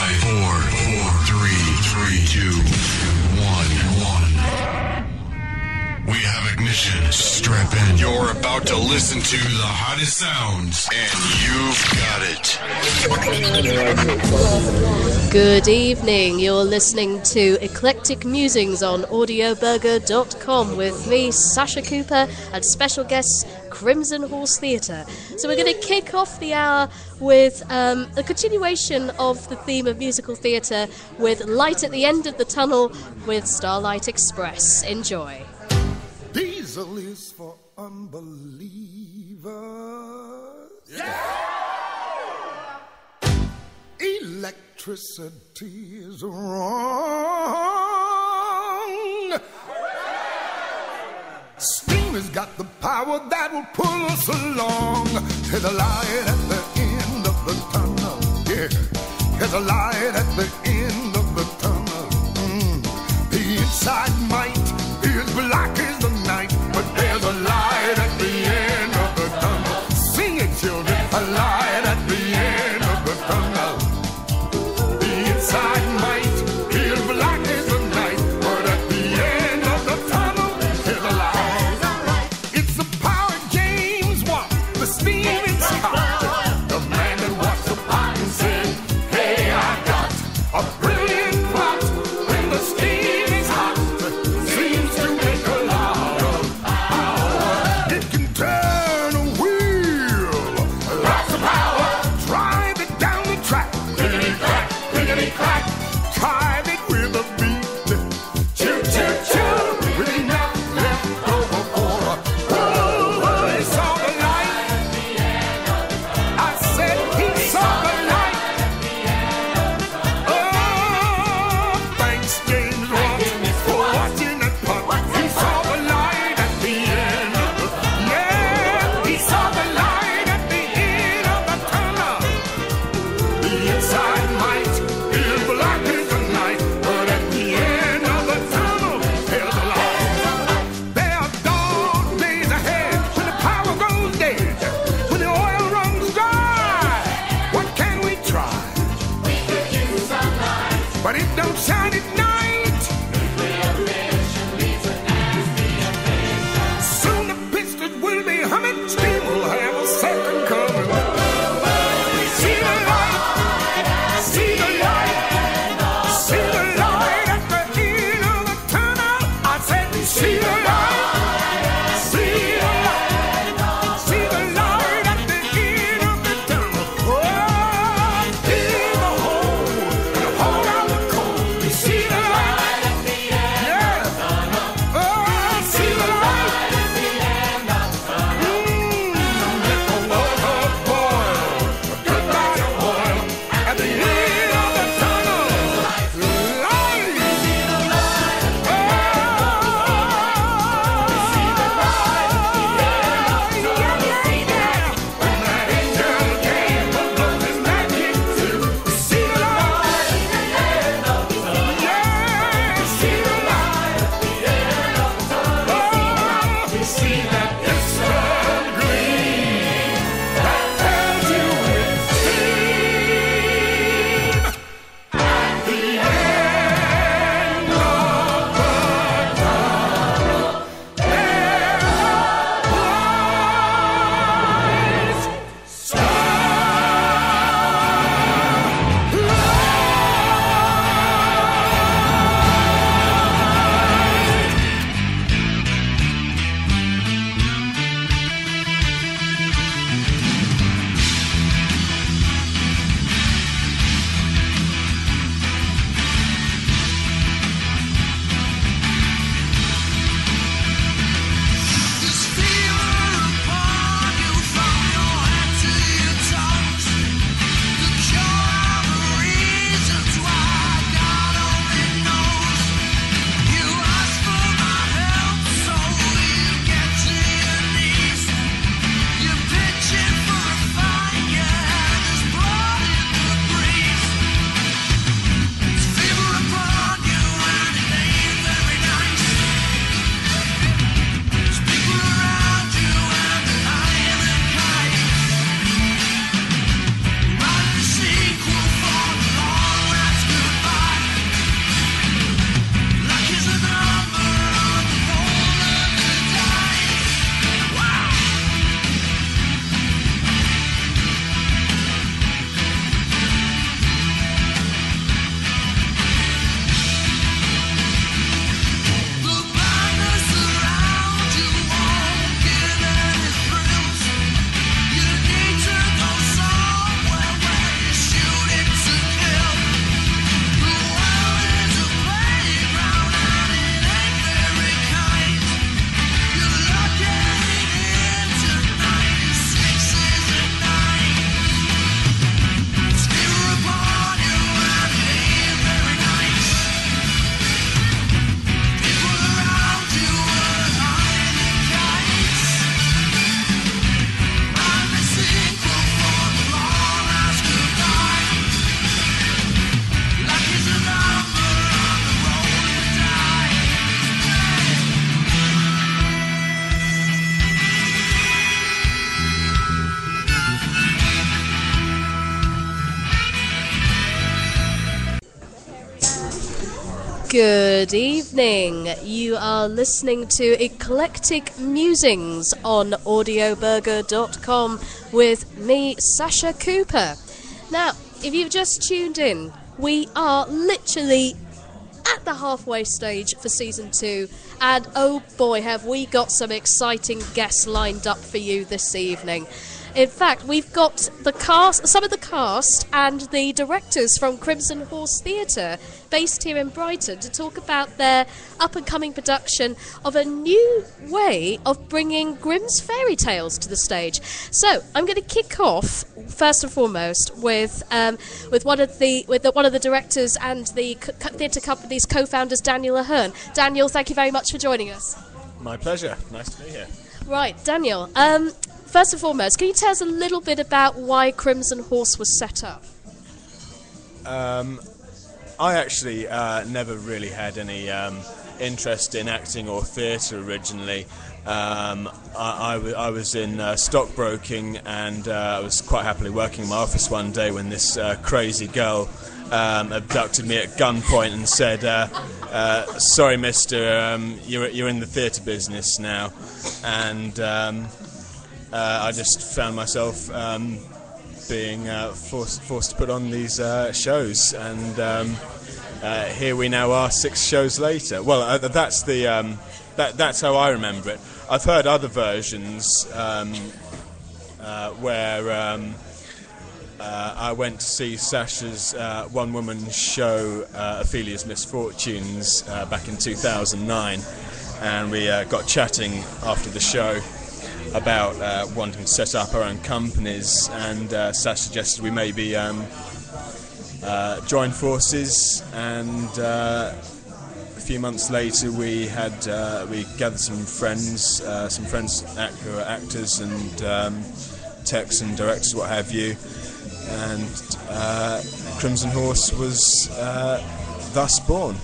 5, 4, 3, 2, 1. We have ignition. Strap in. You're about to listen to the hottest sounds, and you've got it. Good evening. You're listening to Eclectic Musings on audioburger.com with me, Sasha Cooper, and special guests Crimson Horse Theatre. So we're going to kick off the hour with a continuation of the theme of musical theatre with Light at the End of the Tunnel with Starlight Express. Enjoy. Diesel is for unbelievers. Yeah! Electricity is wrong. Steam has got the power that will pull us along. There's a light at the end of the tunnel. Yeah, there's a light at the end of the tunnel. The inside might is black as the night, but there's a light at the end of the tunnel. Sing it, children, a light at the end of the tunnel. The inside might is black as the night, but at the end of the tunnel, there's a light. It's the power James won, the steaming sky. The man that walked the pot and said, hey, I got a Good evening. You are listening to Eclectic Musings on audioburger.com with me, Sasha Cooper. Now, if you've just tuned in, we are literally at the halfway stage for Season 2, and oh boy, have we got some exciting guests lined up for you this evening. In fact, we've got some of the cast and the directors from Crimson Horse Theatre based here in Brighton to talk about their up-and-coming production of a new way of bringing Grimm's fairy tales to the stage. So, I'm going to kick off first and foremost with one of the directors and the theatre company's co-founders, Daniel Ahern. Daniel, thank you very much for joining us. My pleasure. Nice to be here. Right, Daniel. First and foremost, can you tell us a little bit about why Crimson Horse was set up? I actually never really had any interest in acting or theatre originally. I was in stockbroking, and I was quite happily working in my office one day when this crazy girl abducted me at gunpoint and said, "Sorry, mister, you're in the theatre business now," and I just found myself being forced to put on these shows, and here we now are 6 shows later. Well, that's how I remember it. I've heard other versions where I went to see Sasha's one-woman show, Ophelia's Misfortunes, back in 2009, and we got chatting after the show about wanting to set up our own companies, and Sash suggested we maybe join forces, and a few months later we gathered some friends who are actors and techs and directors, what have you, and Crimson Horse was thus born.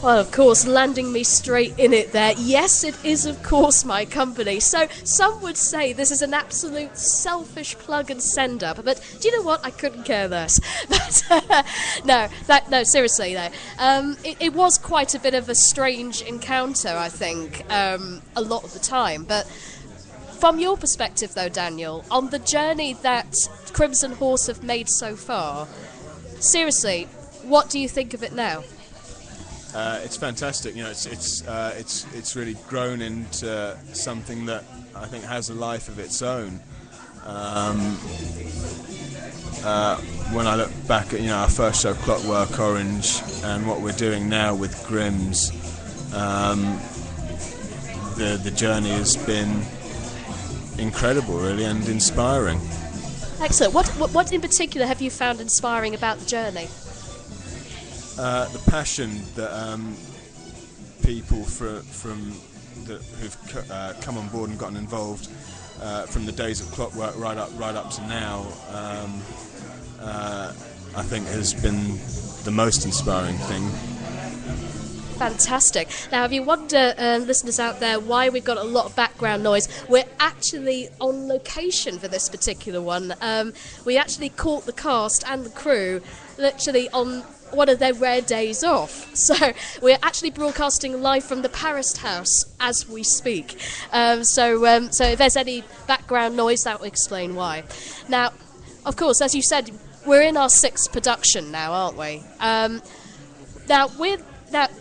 Well, of course, landing me straight in it there. Yes, it is, of course, my company. So some would say this is an absolute selfish plug and send up. But do you know what? I couldn't care less. But no, seriously though, it was quite a bit of a strange encounter, I think, a lot of the time. But from your perspective, though, Daniel, on the journey that Crimson Horse have made so far, seriously, what do you think of it now? It's fantastic. You know, it's really grown into something that I think has a life of its own. When I look back at our first show, Clockwork Orange, and what we're doing now with Grimm's, the journey has been incredible, really, and inspiring. Excellent. What in particular have you found inspiring about the journey? The passion that people who've come on board and gotten involved from the days of Clockwork right up to now, I think has been the most inspiring thing. Fantastic. Now, if you wonder, listeners out there, why we've got a lot of background noise, we're actually on location for this particular one. We actually caught the cast and the crew literally on one of their rare days off. So we're actually broadcasting live from the Paris House as we speak. So if there's any background noise, that will explain why. Now, of course, as you said, we're in our 6th production now, aren't we? Now,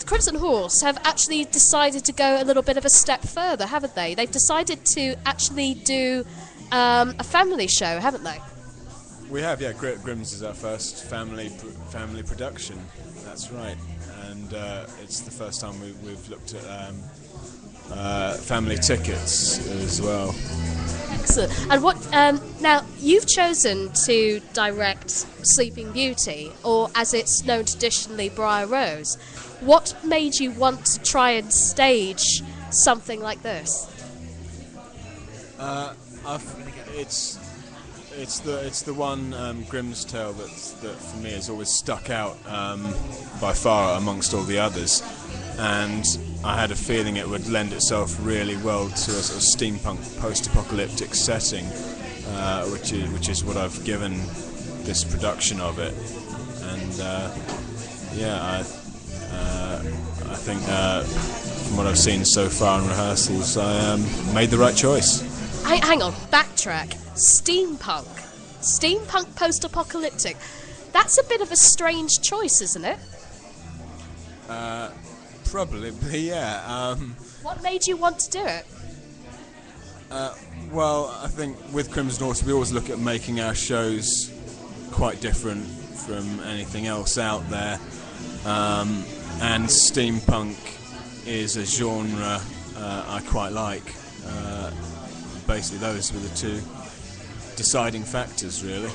Crimson Horse have actually decided to go a little bit of a step further, haven't they? They've decided to actually do a family show, haven't they? We have, yeah. Grimm's is our first family production. That's right, and it's the first time we've looked at family tickets as well. Excellent. And what? Now you've chosen to direct Sleeping Beauty, or as it's known traditionally, Briar Rose. What made you want to try and stage something like this? It's the one Grimm's tale that for me has always stuck out by far amongst all the others, and I had a feeling it would lend itself really well to a sort of steampunk post-apocalyptic setting, which is what I've given this production of it, and I think from what I've seen so far in rehearsals, I made the right choice. Hang on, backtrack. Steampunk post-apocalyptic. That's a bit of a strange choice, isn't it? Probably, yeah. What made you want to do it? Well, I think with Crimson Horse we always look at making our shows quite different from anything else out there, and steampunk is a genre I quite like. Basically those were the two deciding factors, really.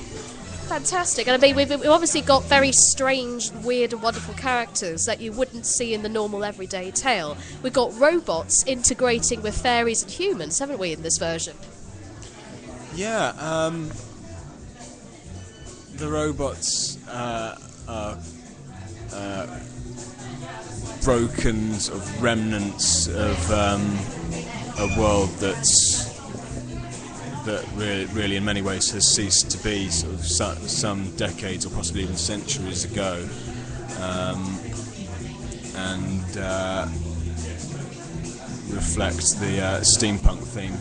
Fantastic. And I mean, we've obviously got very strange, weird and wonderful characters that you wouldn't see in the normal everyday tale. We've got robots integrating with fairies and humans, haven't we, in this version? Yeah, the robots are broken sort of remnants of a world that really in many ways has ceased to be sort of some decades or possibly even centuries ago, and reflects the steampunk theme.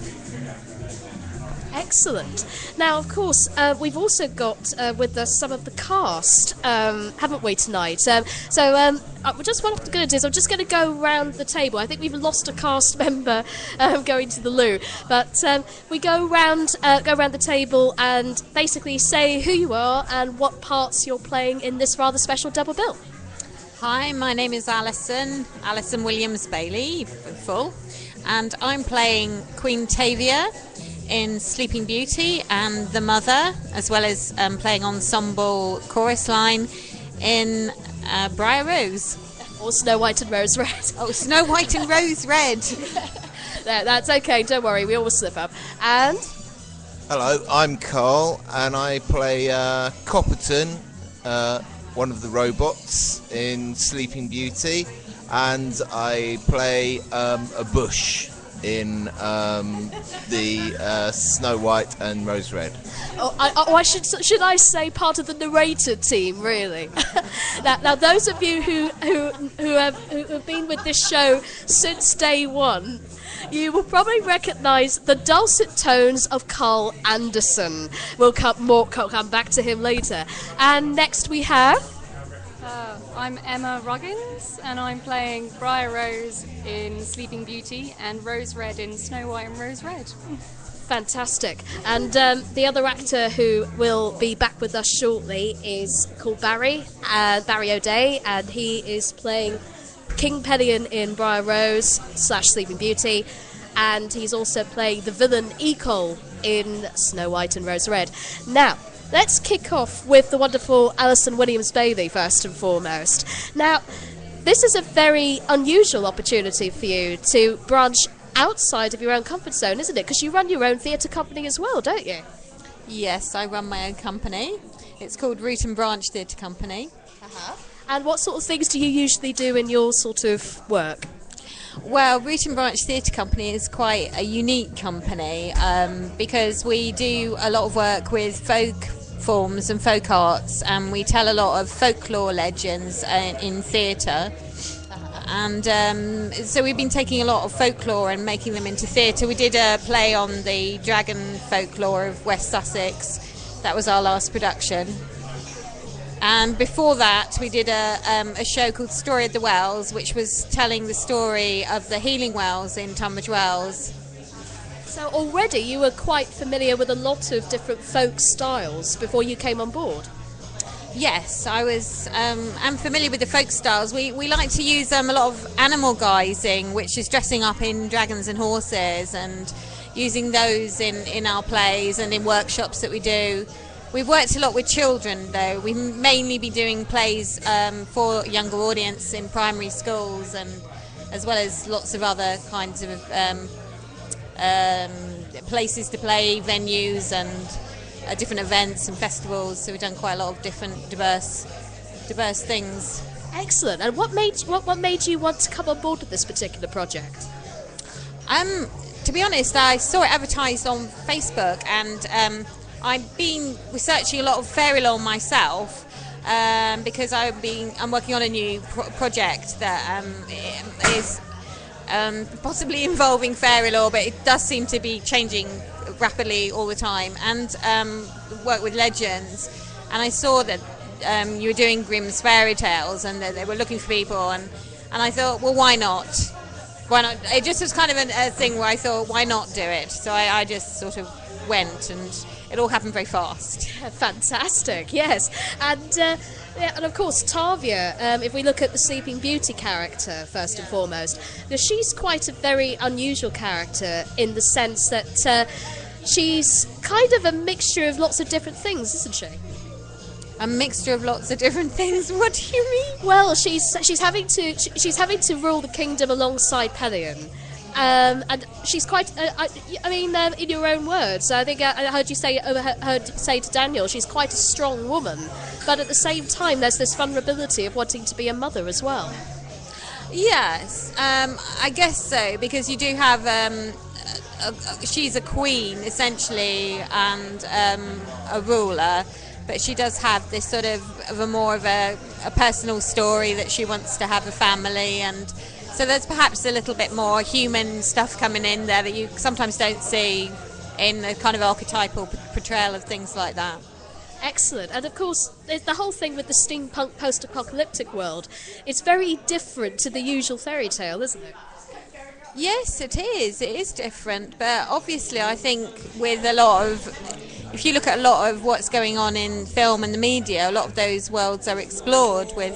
Excellent. Now, of course, we've also got with us some of the cast, haven't we, tonight? Just what I'm going to do is I'm just going to go round the table. I think we've lost a cast member going to the loo, but we go round the table and basically say who you are and what parts you're playing in this rather special double bill. Hi, my name is Alison Williams Bailey, full, and I'm playing Queen Tavia in Sleeping Beauty and the Mother, as well as playing ensemble chorus line in Briar Rose. Or Snow White and Rose Red. Oh, Snow White and Rose Red. That's okay, don't worry, we all slip up. And? Hello, I'm Carl, and I play Copperton, one of the robots in Sleeping Beauty, and I play a bush in the Snow White and Rose Red. Should I say part of the narrator team, really? now, those of you who have been with this show since day one, you will probably recognise the dulcet tones of Carl Anderson. We'll come back to him later. And next we have... I'm Emma Ruggins, and I'm playing Briar Rose in Sleeping Beauty and Rose Red in Snow White and Rose Red. Fantastic. And the other actor who will be back with us shortly is called Barry O'Day, and he is playing King Pelion in Briar Rose / Sleeping Beauty, and he's also playing the villain Ecole in Snow White and Rose Red. Now, let's kick off with the wonderful Alison Williams Bailey first and foremost. Now, this is a very unusual opportunity for you to branch outside of your own comfort zone, isn't it? Because you run your own theatre company as well, don't you? Yes, I run my own company. It's called Root and Branch Theatre Company. Uh-huh. And what sort of things do you usually do in your sort of work? Well, Root and Branch Theatre Company is quite a unique company because we do a lot of work with folk forms and folk arts, and we tell a lot of folklore legends in theatre. And so we've been taking a lot of folklore and making them into theatre. We did a play on the dragon folklore of West Sussex. That was our last production. And before that, we did a show called Story of the Wells, which was telling the story of the healing wells in Tunbridge Wells. So already you were quite familiar with a lot of different folk styles before you came on board? Yes, I'm familiar with the folk styles. We like to use a lot of animal guising, which is dressing up in dragons and horses, and using those in our plays and in workshops that we do. We've worked a lot with children, though. We've mainly been doing plays for younger audience in primary schools, and as well as lots of other kinds of places to play, venues, and different events and festivals. So we've done quite a lot of different diverse things. Excellent. And what made you want to come on board with this particular project? To be honest, I saw it advertised on Facebook, and I've been researching a lot of fairy lore myself, because I'm working on a new project that is possibly involving fairy lore, but it does seem to be changing rapidly all the time, and work with legends. And I saw that you were doing Grimm's fairy tales, and that they were looking for people, and I thought, well, why not? Why not? It just was kind of a thing where I thought, why not do it? So I just sort of went, and it all happened very fast. Fantastic, yes. And of course, Tavia, if we look at the Sleeping Beauty character, first and foremost, she's quite a very unusual character in the sense that she's kind of a mixture of lots of different things, isn't she? A mixture of lots of different things. What do you mean? Well, she's having to rule the kingdom alongside Pelion. And she's quite. In your own words, I think I heard you say to Daniel, she's quite a strong woman. But at the same time, there's this vulnerability of wanting to be a mother as well. Yes, I guess so, because you do have. She's a queen essentially, and a ruler. But she does have this sort of a more of a personal story that she wants to have a family, and so there's perhaps a little bit more human stuff coming in there that you sometimes don't see in the kind of archetypal portrayal of things like that. Excellent. And of course, the whole thing with the steampunk post-apocalyptic world, it's very different to the usual fairy tale, isn't it? Yes, it is. It is different, but obviously I think with a lot of, if you look at a lot of what's going on in film and the media, a lot of those worlds are explored with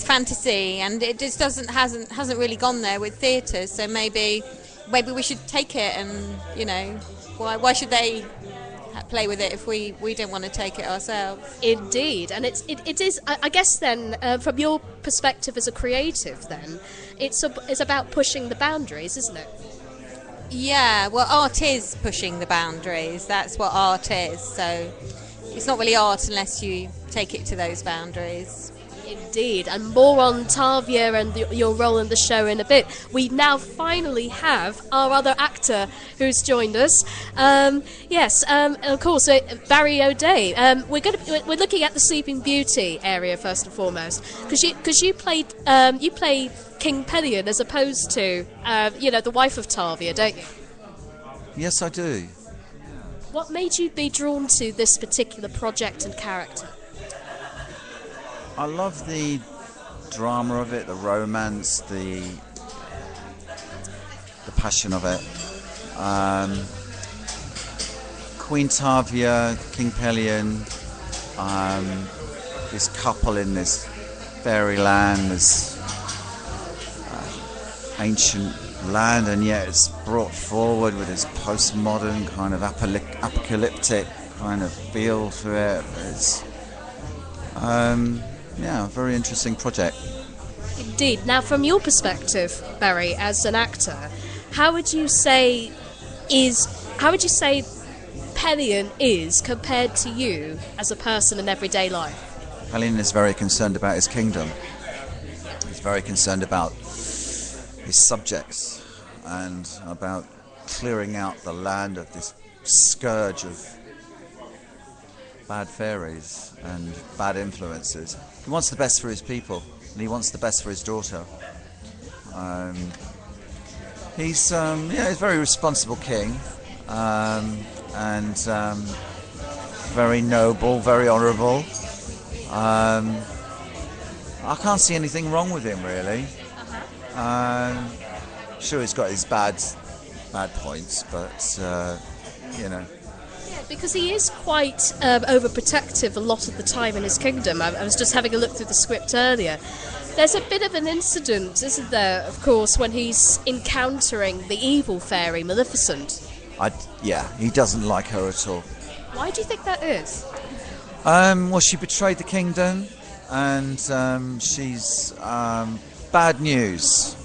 fantasy, and it just hasn't really gone there with theatre. So maybe we should take it, and why should they play with it if we don't want to take it ourselves? Indeed, and it is. I guess then, from your perspective as a creative, then it's about pushing the boundaries, isn't it? Yeah, well, art is pushing the boundaries. That's what art is. So it's not really art unless you take it to those boundaries. Indeed, and more on Tavia and your role in the show in a bit. We now finally have our other actor who's joined us. Of course, Barry O'Day. We're looking at the Sleeping Beauty area first and foremost, because you play King Pelion as opposed to the wife of Tavia, don't you? Yes, I do. What made you be drawn to this particular project and character? I love the drama of it, the romance, the passion of it. Queen Tavia, King Pelion, this couple in this fairyland, this ancient land, and yet it's brought forward with this postmodern kind of apocalyptic kind of feel to it. It's a very interesting project. Indeed. Now, from your perspective, Barry, as an actor, how would you say Pelion is compared to you as a person in everyday life? Pelion is very concerned about his kingdom. He's very concerned about his subjects and about clearing out the land of this scourge of bad fairies and bad influences. He wants the best for his people, and he wants the best for his daughter. He's a very responsible king, and very noble, very honourable. I can't see anything wrong with him, really. Sure, he's got his bad points, but Yeah, because he is quite overprotective a lot of the time in his kingdom. I was just having a look through the script earlier. There's a bit of an incident, isn't there, of course, when he's encountering the evil fairy Maleficent. He doesn't like her at all. Why do you think that is? Well, she betrayed the kingdom, and she's bad news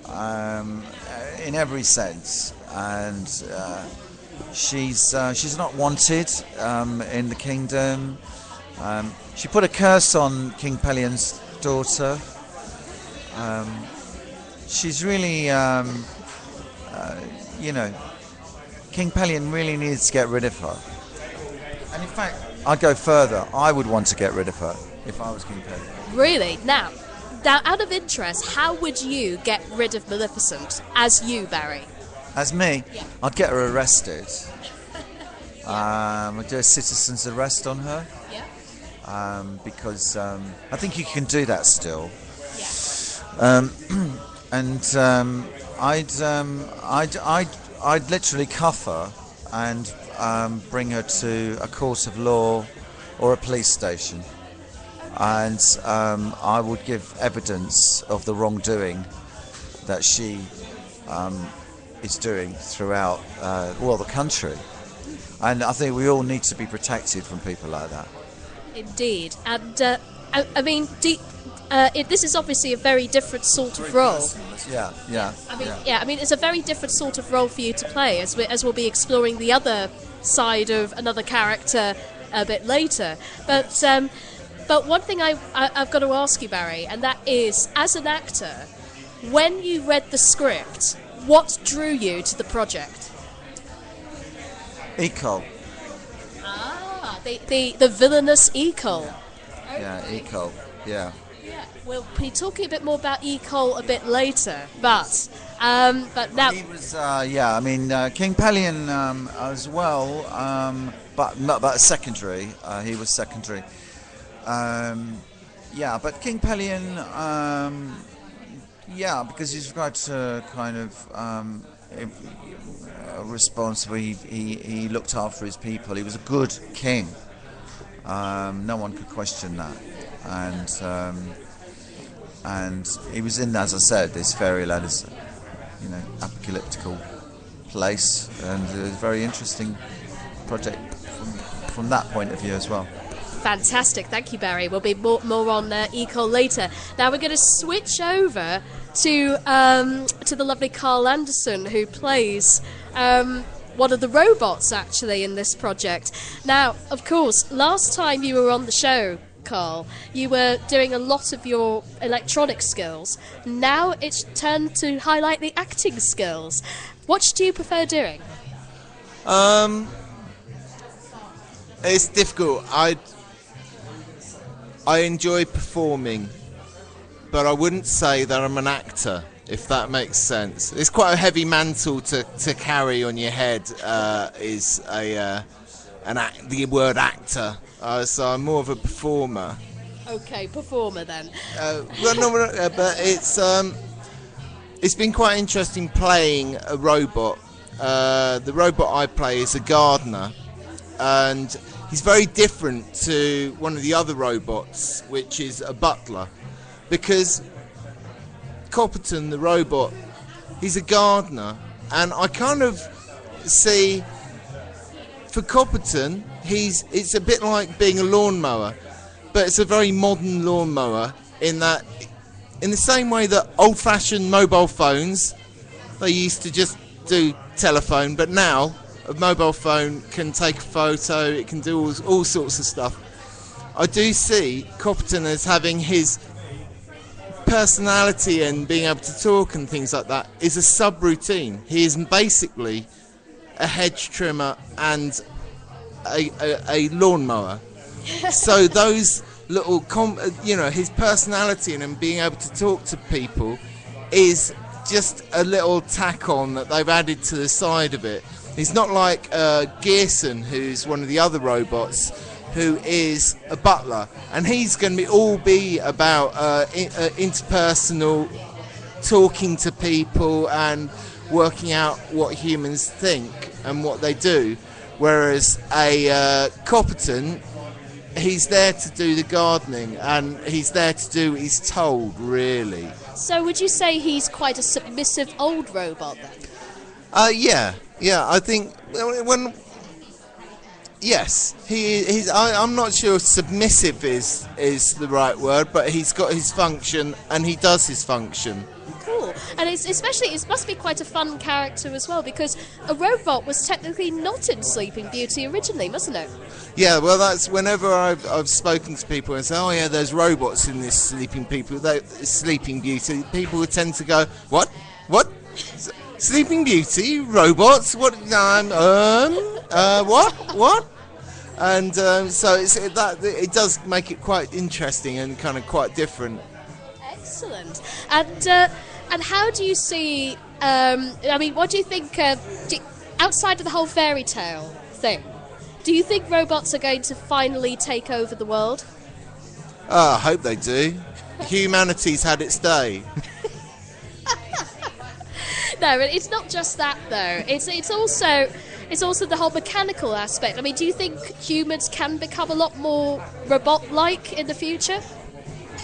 in every sense, and she's not wanted in the kingdom. She put a curse on King Pelion's daughter. She's really, King Pelion really needs to get rid of her. And in fact, I'd go further. I would want to get rid of her if I was King Pelion. Really? Now, out of interest, how would you get rid of Maleficent as you, Barry? As me, Yeah. I'd get her arrested. I'd do a citizen's arrest on her. Yeah. Because I think you can do that still. Yeah. I'd literally cuff her and bring her to a court of law or a police station, and I would give evidence of the wrongdoing that she is doing throughout the country. And I think we all need to be protected from people like that. Indeed. And, I mean, this is obviously a very different sort of role. Yeah. I mean, it's a very different sort of role for you to play, as we'll be exploring the other side of another character a bit later. But one thing I've got to ask you, Barry, and that is, as an actor, when you read the script, what drew you to the project? Ecole. Ah, the villainous Ecole. Yeah, Ecole. Yeah. Yeah, we'll be talking a bit more about Ecole a bit later, but now He was, King Pelion as well, but secondary. He was secondary. But King Pelion, because he's got kind of responsible. He looked after his people. He was a good king. No one could question that. And he was in, as I said, this fairyland, this apocalyptical place, and it was a very interesting project from that point of view as well. fantastic. Thank you, Barry. We'll be more on Ecole later. Now we're going to switch over to the lovely Carl Anderson, who plays one of the robots actually in this project. Now, of course, last time you were on the show, Carl, you were doing a lot of your electronic skills. Now it's turned to highlight the acting skills. What do you prefer doing? It's difficult. I enjoy performing, but I wouldn't say that I'm an actor, if that makes sense. It's quite a heavy mantle to carry on your head. Is the word actor. So I'm more of a performer. Okay, performer then. But it's been quite interesting playing a robot. The robot I play is a gardener, and he's very different to one of the other robots, which is a butler, because Copperton, the robot, he's a gardener, and I kind of see, for Copperton, it's a bit like being a lawnmower, but it's a very modern lawnmower in that, in the same way that old-fashioned mobile phones, they used to just do telephone, but now a mobile phone can take a photo, it can do all sorts of stuff. I do see Copperton as having his personality and being able to talk and things like that is a sub-routine. He is basically a hedge trimmer and a lawnmower. So those little, his personality and him being able to talk to people is just a little tack on that they've added to the side of it. He's not like Gearson, who's one of the other robots, who is a butler, and he's going to be about interpersonal, talking to people and working out what humans think and what they do. Whereas a Copperton, he's there to do the gardening, and he's there to do what he's told, really. So would you say he's quite a submissive old robot then? Yeah, I think yes, he's. I'm not sure submissive is the right word, but he's got his function and he does his function. Cool, and it must be quite a fun character as well, because a robot was technically not in Sleeping Beauty originally, mustn't it? Yeah, well, that's whenever I've spoken to people and say, oh yeah, there's robots in this Sleeping Beauty. People would tend to go, what? Sleeping Beauty, robots? What? What? And so it does make it quite interesting and kind of quite different. Excellent. And how do you see? I mean, what do you think? Outside of the whole fairy tale thing, do you think robots are going to finally take over the world? I hope they do. Humanity's had its day. No, it's not just that though. It's also the whole mechanical aspect. I mean, do you think humans can become a lot more robot-like in the future?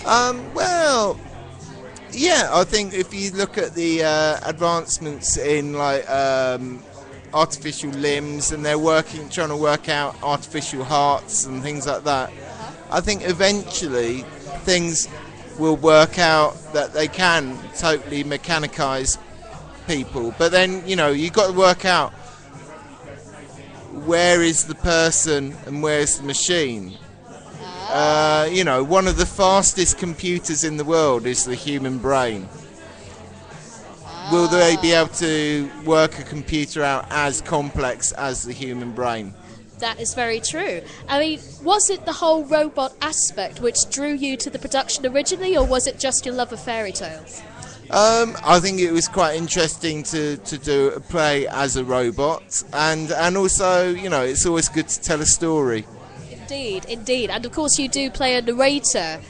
Well, yeah. I think if you look at the advancements in like artificial limbs, and they're trying to work out artificial hearts and things like that. I think eventually things will work out that they can totally mechanicize people, but then you've got to work out where is the person and where's the machine. One of the fastest computers in the world is the human brain. Will they be able to work a computer out as complex as the human brain? That is very true. I mean, was it the whole robot aspect which drew you to the production originally, or was it just your love of fairy tales? I think it was quite interesting to do a play as a robot, and also, it's always good to tell a story. Indeed. And of course you do play a narrator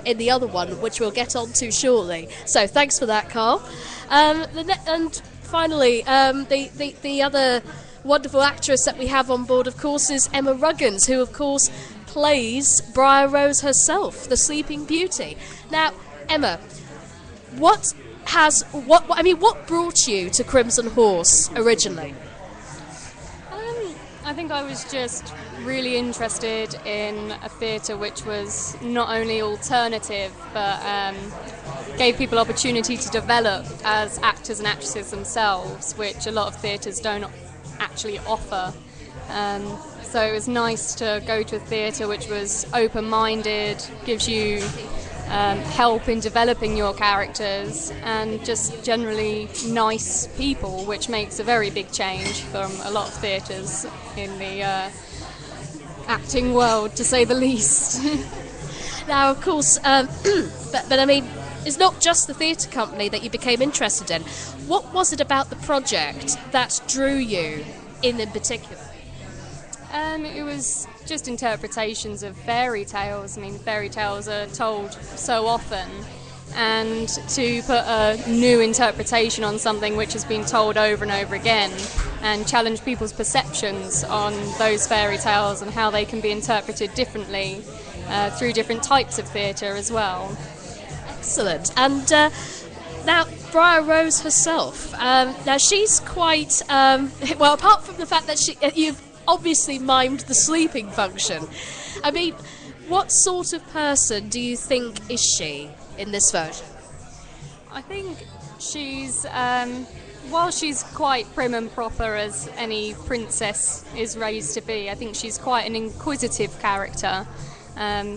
in the other one, which we'll get on to shortly. So thanks for that, Carl. And finally, the other wonderful actress that we have on board, of course, is Emma Ruggins, who, of course, plays Briar Rose herself, the Sleeping Beauty. Now, Emma, what brought you to Crimson Horse originally? I think I was just really interested in a theatre which was not only alternative but gave people opportunity to develop as actors and actresses themselves, which a lot of theatres don't actually offer. So it was nice to go to a theatre which was open-minded, gives you help in developing your characters, and just generally nice people, which makes a very big change from a lot of theatres in the acting world, to say the least. Now, of course, but I mean, it's not just the theatre company that you became interested in. What was it about the project that drew you in particular? It was just interpretations of fairy tales. I mean, fairy tales are told so often, and to put a new interpretation on something which has been told over and over again, and challenge people's perceptions on those fairy tales and how they can be interpreted differently through different types of theatre as well. Excellent. And now, Briar Rose herself, now she's quite, well, apart from the fact that you've obviously mimed the sleeping function, I mean, what sort of person do you think is she in this version? I think she's, while she's quite prim and proper as any princess is raised to be, I think she's quite an inquisitive character.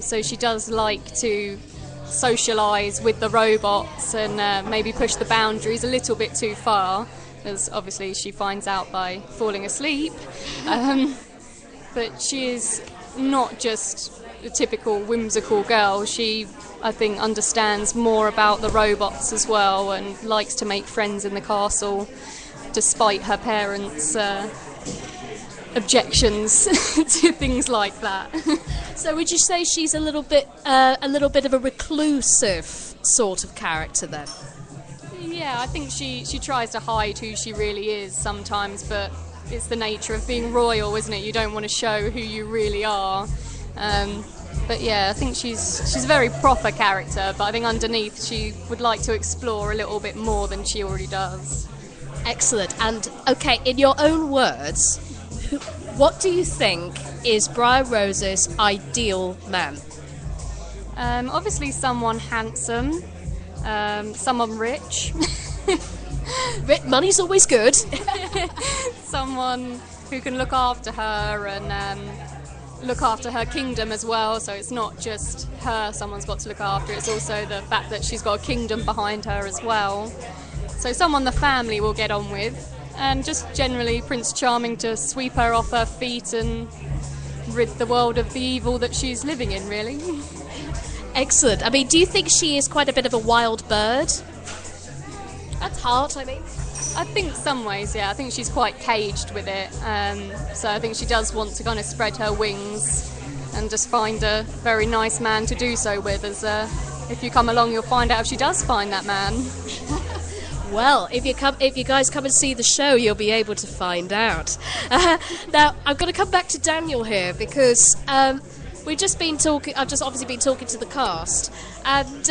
So she does like to socialise with the robots and maybe push the boundaries a little bit too far, as obviously she finds out by falling asleep. But she is not just a typical whimsical girl. She, I think, understands more about the robots as well, and likes to make friends in the castle despite her parents' objections to things like that. So would you say she's a little bit of a reclusive sort of character then? Yeah, I think she tries to hide who she really is sometimes, but it's the nature of being royal, isn't it? You don't want to show who you really are. But yeah, I think she's a very proper character, but I think underneath she would like to explore a little bit more than she already does. Excellent. And okay, in your own words, what do you think is Briar Rose's ideal man? Obviously someone handsome, someone rich. Money's always good. Someone who can look after her and look after her kingdom as well, so it's not just her someone's got to look after, it's also the fact that she's got a kingdom behind her as well. So someone the family will get on with, and just generally Prince Charming to sweep her off her feet and rid the world of the evil that she's living in, really. Excellent. I mean, do you think she is quite a bit of a wild bird? At heart, I mean. I think some ways, yeah. I think she's quite caged with it. So I think she does want to kind of spread her wings and just find a very nice man to do so with. As if you come along, you'll find out if she does find that man. Well, if you guys come and see the show, you'll be able to find out. Now, I'm going to come back to Daniel here because we've just been talking. I've just obviously been talking to the cast, and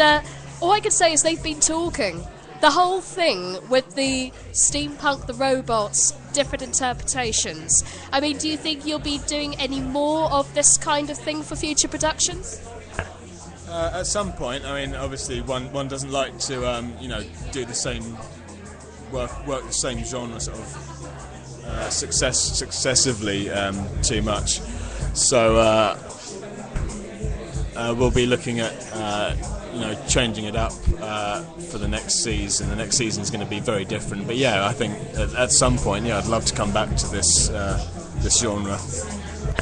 all I can say is they've been talking. The whole thing with the steampunk, the robots, different interpretations. I mean, do you think you'll be doing any more of this kind of thing for future productions? At some point, I mean, obviously, one doesn't like to, do the same work the same genre sort of successively too much. So we'll be looking at changing it up for the next season. The next season is going to be very different. But yeah, I think at some point, I'd love to come back to this genre.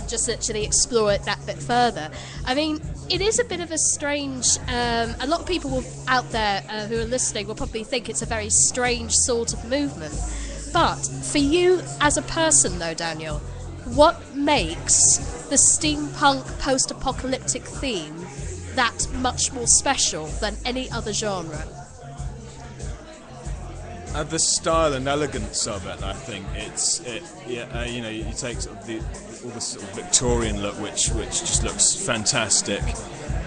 Just actually explore it that bit further. I mean, it is a bit of a strange. A lot of people out there who are listening will probably think it's a very strange sort of movement. But for you as a person, though, Daniel, what makes the steampunk post-apocalyptic theme that much more special than any other genre? The style and elegance of it, I think you take sort of all the sort of Victorian look, which just looks fantastic,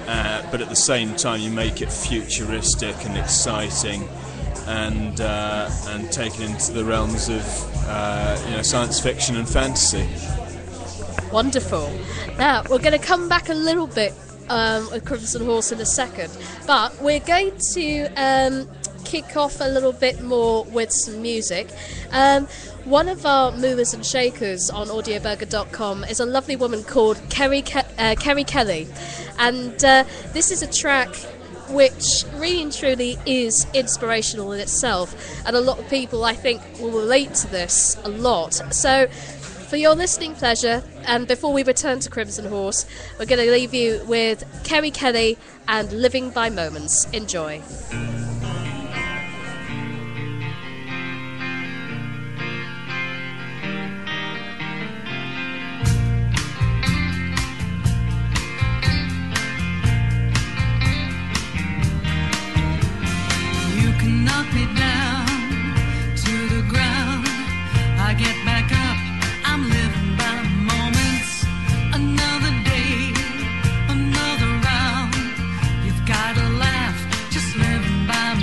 but at the same time you make it futuristic and exciting, and take it into the realms of science fiction and fantasy. Wonderful. Now we're going to come back a little bit with Crimson Horse in a second, but we're going to kick off a little bit more with some music. One of our movers and shakers on audioburger.com is a lovely woman called Kerry Kelly, and this is a track which really and truly is inspirational in itself, and a lot of people, I think, will relate to this a lot. So for your listening pleasure, and before we return to Crimson Horse, we're going to leave you with Kerry Kelly and Living by Moments. Enjoy. You can knock me down to the ground, I get back up. I'm living by moments. Another day, another round. You've got to laugh, just living by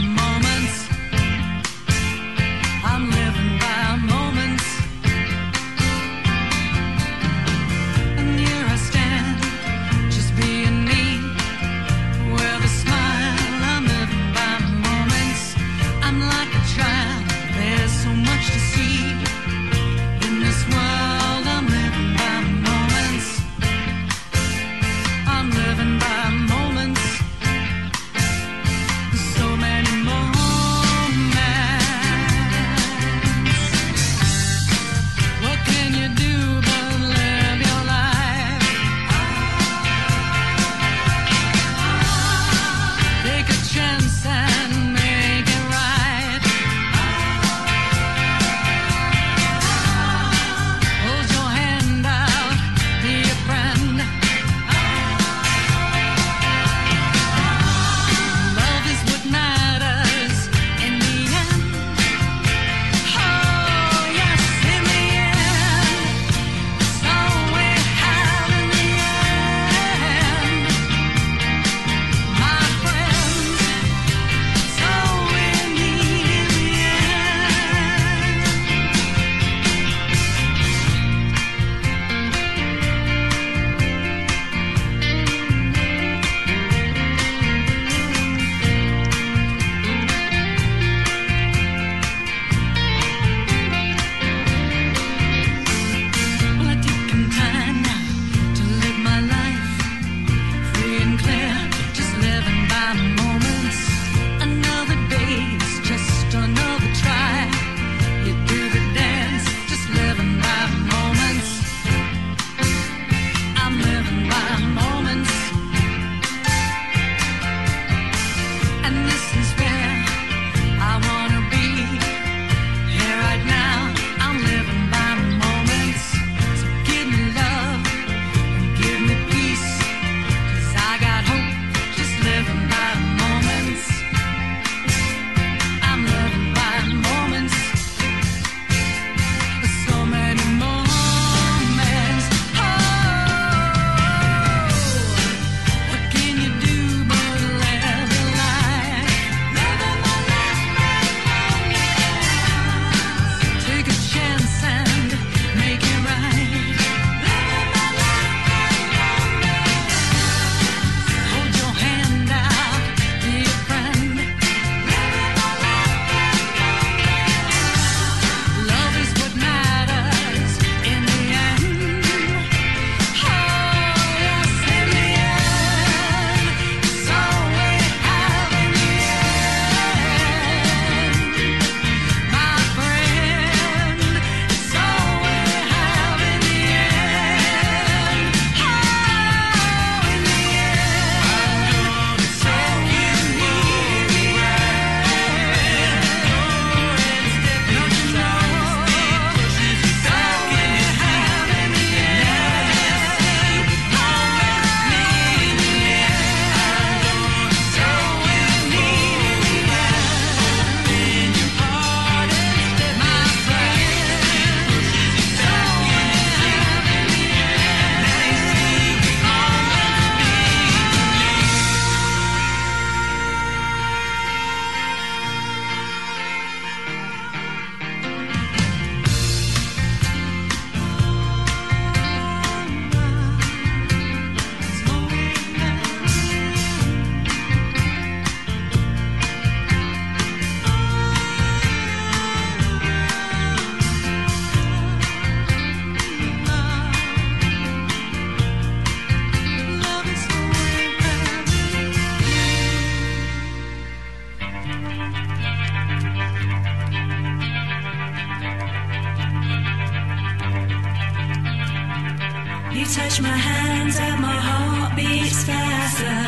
hand and my heart beats faster.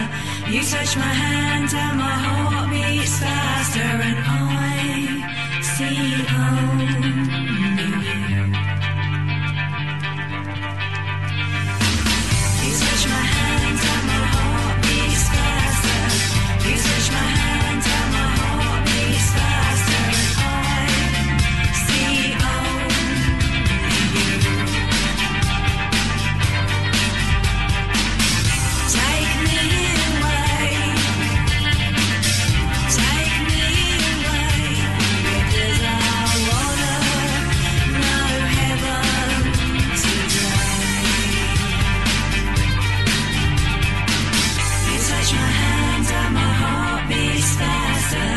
You touch my hand and my heart beats faster, and I see only you. You touch my hand and my heart beats faster. You touch my hand and my heart beats faster, and I see only you. Take me away, take me away, because I wanna know heaven today. You touch my hand and my heart beats faster.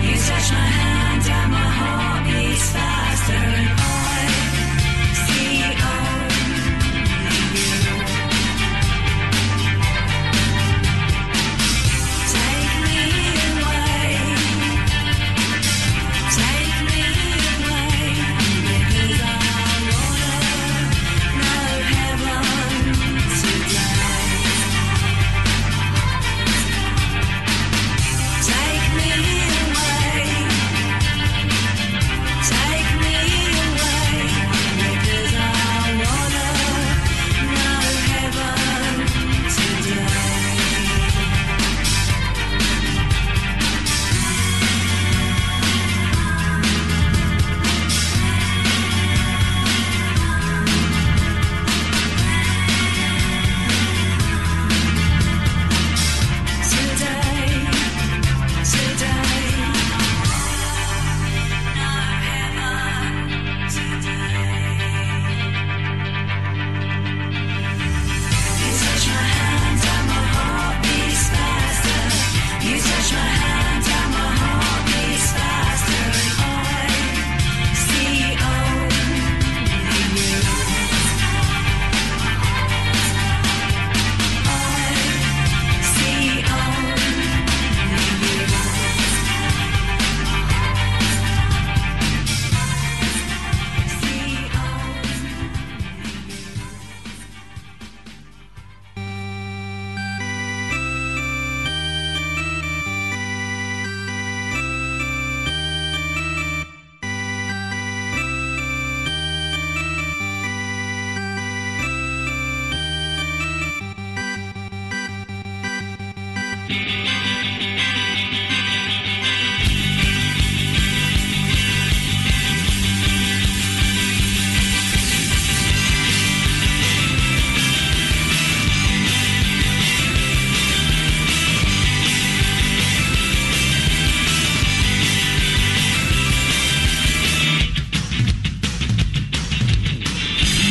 You touch my hand and my heart beats faster, and I see only you. Take me away, take me away, because I wanna know heaven today. Take me away, take me away, because I wanna know heaven today.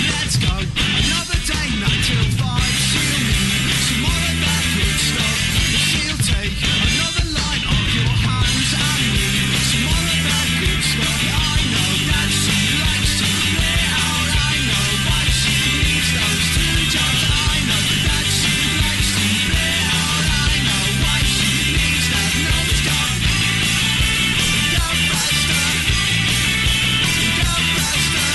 Let's go. Another day, 9 till 5. See me tomorrow. That would stop. She'll take another line of your hands and me. Tomorrow that could stop. I know that she likes to play out. I know why she needs those 2 jobs. I know that she likes to play out. I know why she needs that non-stop. Go faster. Go faster.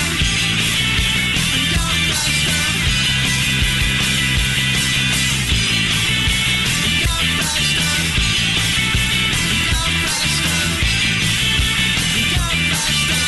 Go faster. Go faster. Go faster. Go faster.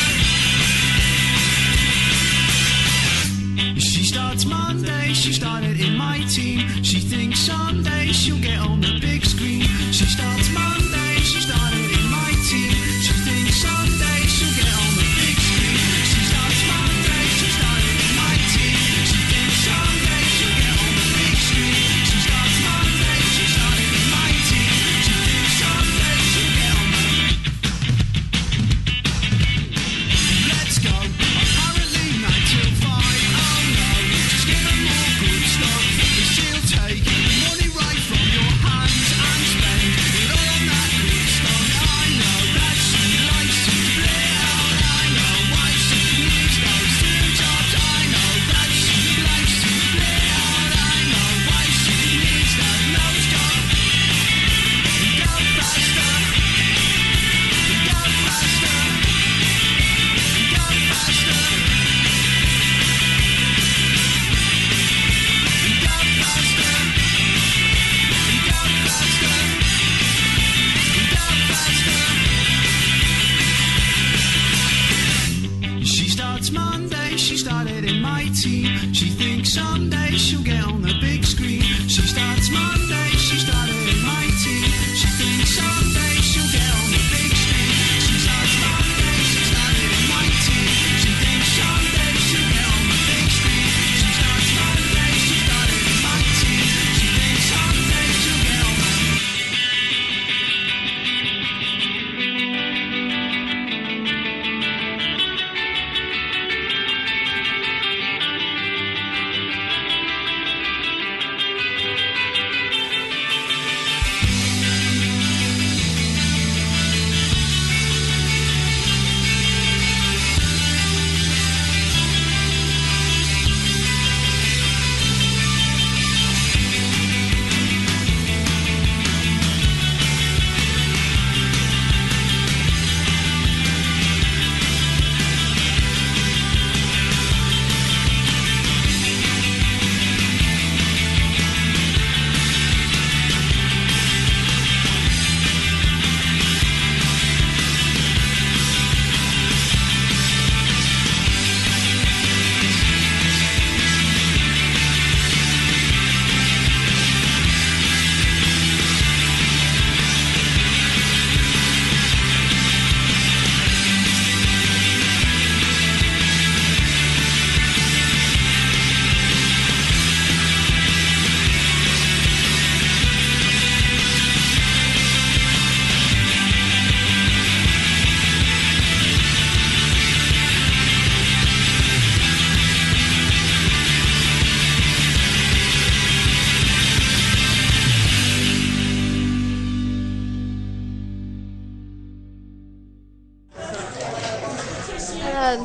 She starts Monday, she started in my team. She thinks someday she'll get on the big screen. She starts Monday, she started in my team. She thinks someday she'll get on the big screen. She starts Monday, she started in my team. She thinks someday she'll get on the big screen. She starts Monday, she started in my team. She thinks someday she'll get on the. Let's go. Apparently 9 till 5. Oh no, just give her more good stuff. She'll take the money right from your hand.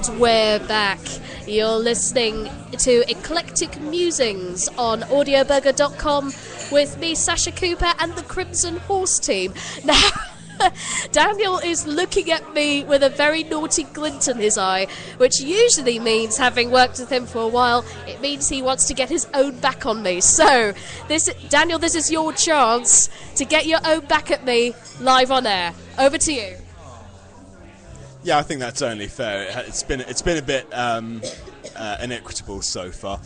And we're back. You're listening to Eclectic Musings on audioburger.com with me, Sasha Cooper, and the Crimson Horse team. Now, Daniel is looking at me with a very naughty glint in his eye, which usually means, having worked with him for a while, it means he wants to get his own back on me. So, Daniel, this is your chance to get your own back at me live on air. Over to you. Yeah, I think that's only fair. It's been a bit inequitable so far.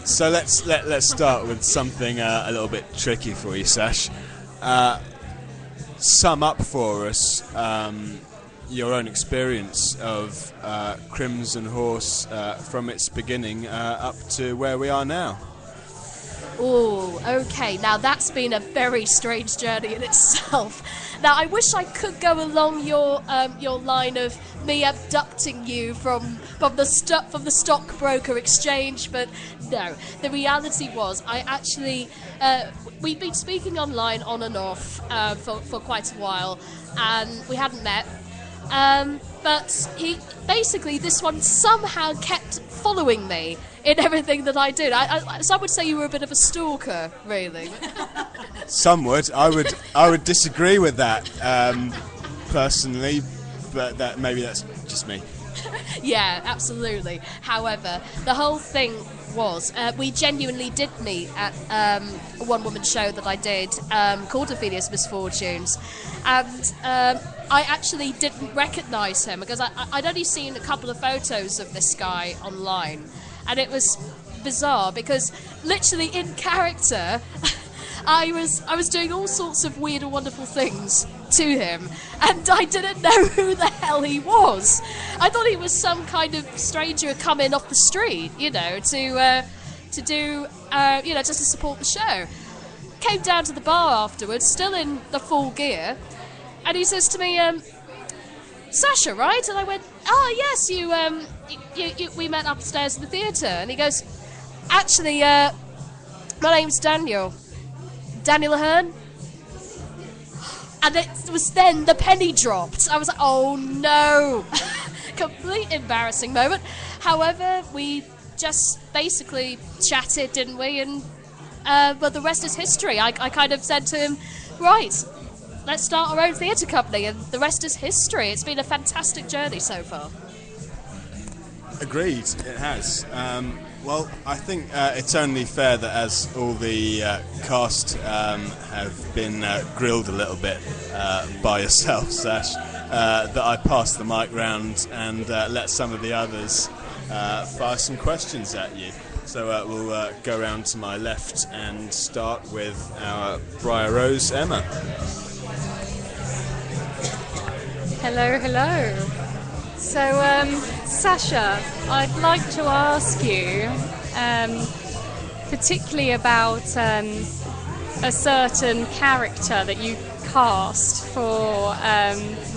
So let's start with something a little bit tricky for you, Sash. Sum up for us your own experience of Crimson Horse from its beginning up to where we are now. Oh, okay. Now that's been a very strange journey in itself. Now I wish I could go along your line of me abducting you from the stockbroker exchange, but no. The reality was, I actually we've been speaking online on and off for quite a while, and we hadn't met. But he basically, this one somehow kept following me in everything that I did. Some would say you were a bit of a stalker, really. Some would. I would disagree with that personally, but maybe that's just me. Yeah, absolutely. However, the whole thing was, we genuinely did meet at a one-woman show that I did called Ophelia's Misfortunes, and I actually didn't recognise him because I'd only seen a couple of photos of this guy online, and it was bizarre because literally in character I was doing all sorts of weird and wonderful things to him, and I didn't know who the hell he was. I thought he was some kind of stranger come in off the street, to do just to support the show. Came down to the bar afterwards, still in the full gear, and he says to me, Sasha, right? And I went, oh yes, we met upstairs in the theatre. And he goes, actually, my name's Daniel Ahern. And it was then the penny dropped. I was like, oh no. Complete embarrassing moment. However, we just basically chatted, didn't we? And but the rest is history. I kind of said to him, right, let's start our own theatre company, and the rest is history. It's been a fantastic journey so far. Agreed, it has. Well, I think it's only fair that as all the cast have been grilled a little bit by yourself, Sash, that I pass the mic round and let some of the others fire some questions at you. So we'll go round to my left and start with our Briar Rose, Emma. Hello. So, Sasha, I'd like to ask you particularly about a certain character that you cast for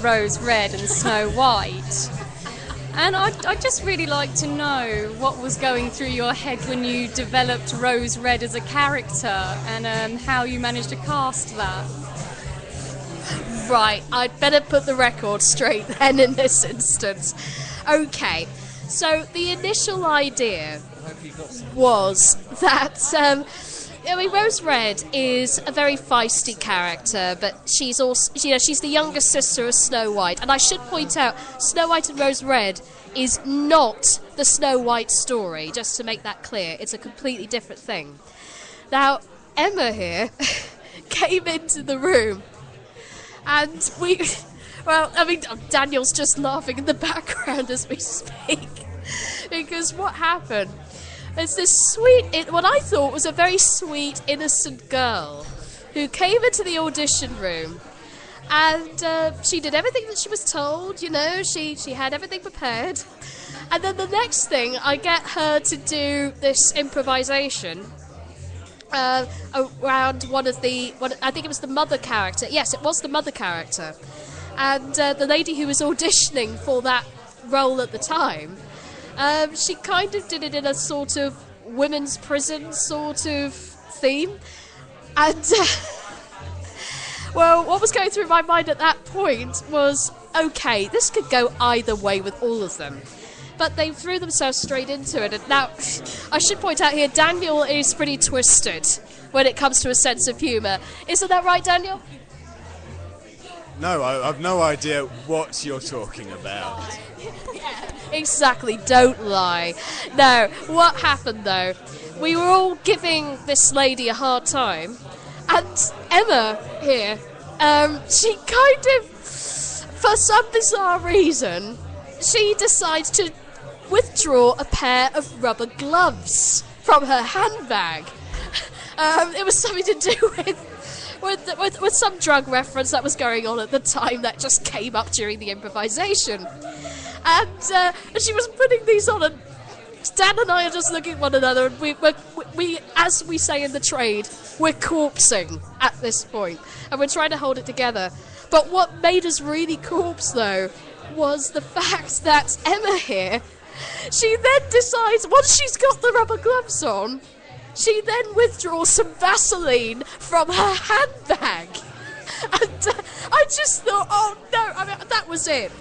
Rose Red and Snow White. And I'd just really like to know what was going through your head when you developed Rose Red as a character, and how you managed to cast that. Right, I'd better put the record straight then in this instance. Okay, so the initial idea was that, Rose Red is a very feisty character, but she's also, she's the younger sister of Snow White. And I should point out, Snow White and Rose Red is not the Snow White story, just to make that clear. It's a completely different thing. Now, Emma here came into the room, and Daniel's just laughing in the background as we speak. Because what happened is this what I thought was a very sweet, innocent girl who came into the audition room, and she did everything that she was told, she had everything prepared. And then the next thing, I get her to do this improvisation around I think it was the mother character. Yes, it was the mother character. And the lady who was auditioning for that role at the time, she kind of did it in a sort of women's prison sort of theme. And, what was going through my mind at that point was, okay, this could go either way with all of them. but they threw themselves straight into it. And now, I should point out here, Daniel is pretty twisted when it comes to a sense of humour. Isn't that right, Daniel? No, I've no idea what you're talking about. Exactly, don't lie. No, what happened though? We were all giving this lady a hard time, and Emma here, she kind of, for some bizarre reason, she decides to withdraw a pair of rubber gloves from her handbag. It was something to do with some drug reference that was going on at the time that just came up during the improvisation. And she was putting these on, and Dan and I are just looking at one another, and we, as we say in the trade, we're corpsing at this point, and we're trying to hold it together. But what made us really corpse, though, was the fact that Emma here, she then decides, once she's got the rubber gloves on, she then withdraws some Vaseline from her handbag. And I just thought, oh no, I mean, that was it.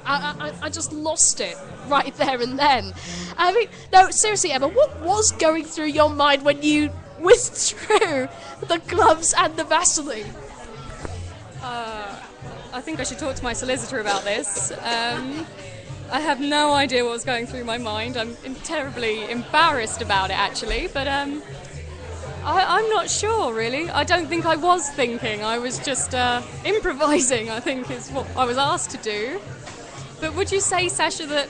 I just lost it right there and then. I mean, no, seriously, Emma, what was going through your mind when you withdrew the gloves and the Vaseline? I think I should talk to my solicitor about this. I have no idea what was going through my mind. I'm terribly embarrassed about it, actually, but I'm not sure, really. I don't think I was thinking. I was just improvising, I think, is what I was asked to do. But would you say, Sasha, that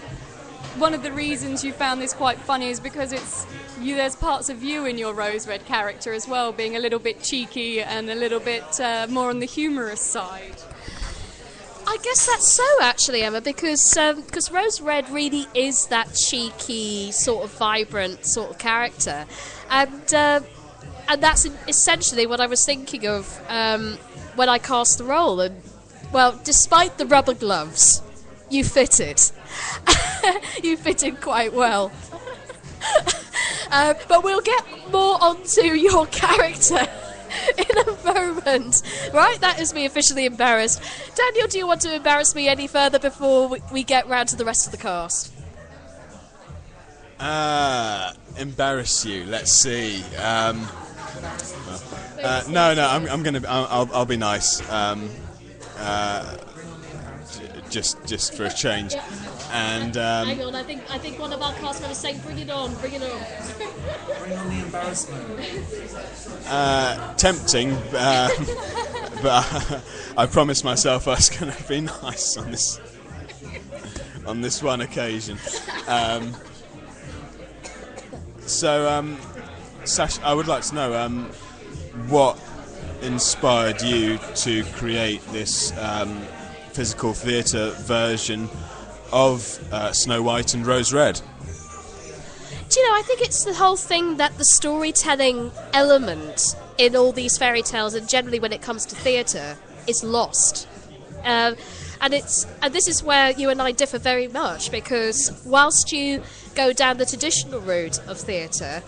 one of the reasons you found this quite funny is because there's parts of you in your Rose Red character as well, being a little bit cheeky and a little bit more on the humorous side? I guess that's so, actually, Emma, because Rose Red really is that cheeky, sort of vibrant sort of character, and that's essentially what I was thinking of when I cast the role. And well, despite the rubber gloves, you fitted. You fitted quite well. But we'll get more onto your character in a moment. Right, that is me officially embarrassed. Daniel, do you want to embarrass me any further before we get round to the rest of the cast? Embarrass you, let's see. I'll be nice. Just for a change. And hang on, I think one of our cast members saying, "Bring it on, bring it on." Bring on the embarrassment. Tempting, but I promised myself I was going to be nice on this one occasion. Sash, I would like to know what inspired you to create this physical theatre version of Snow White and Rose Red. Do you know, I think it's the whole thing that the storytelling element in all these fairy tales, and generally when it comes to theatre, is lost. And this is where you and I differ very much, because whilst you go down the traditional route of theatre,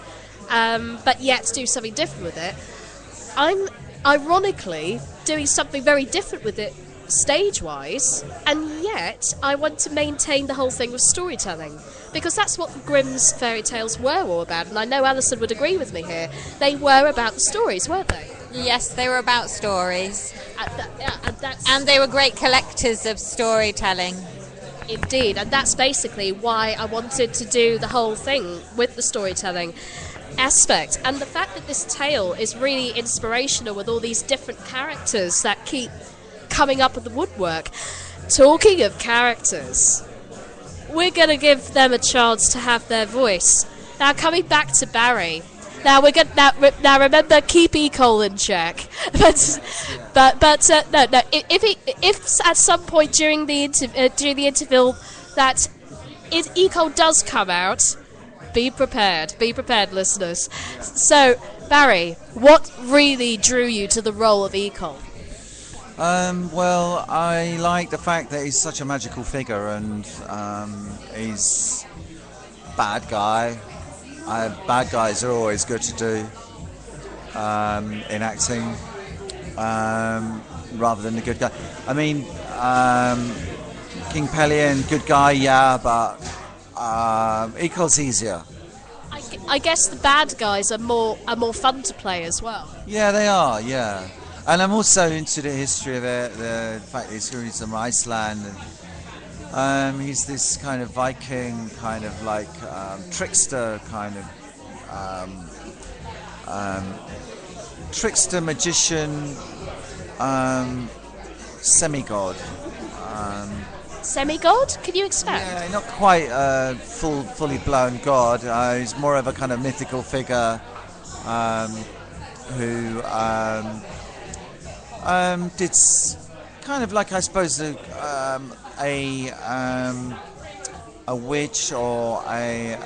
but yet do something different with it, I'm ironically doing something very different with it stage-wise, and yet I want to maintain the whole thing with storytelling, because that's what the Grimm's fairy tales were all about, and I know Alison would agree with me here. They were about the stories, weren't they? Yes, they were about stories. And they were great collectors of storytelling. Indeed, and that's basically why I wanted to do the whole thing with the storytelling aspect. And the fact that this tale is really inspirational with all these different characters that keep coming up with the woodwork. Talking of characters, we're going to give them a chance to have their voice. Now, coming back to Barry. Now we're going now remember, keep E-Cole in check. But no. If at some point during the interval that E-Cole does come out, be prepared, listeners. So Barry, what really drew you to the role of E-Cole? Well, I like the fact that he's such a magical figure, and he's a bad guy. Bad guys are always good to do in acting, rather than the good guy. I mean, King Pelion, good guy, yeah, but Ecol's easier. I guess the bad guys are more fun to play as well. Yeah, they are. Yeah, and I'm also into the history of it. The fact that he's from Iceland, and he's this kind of Viking, kind of like trickster, kind of trickster magician, semi-god. Semi-god? Can you expand? Yeah, not quite fully blown god. He's more of a kind of mythical figure who did kind of like, I suppose, a witch or a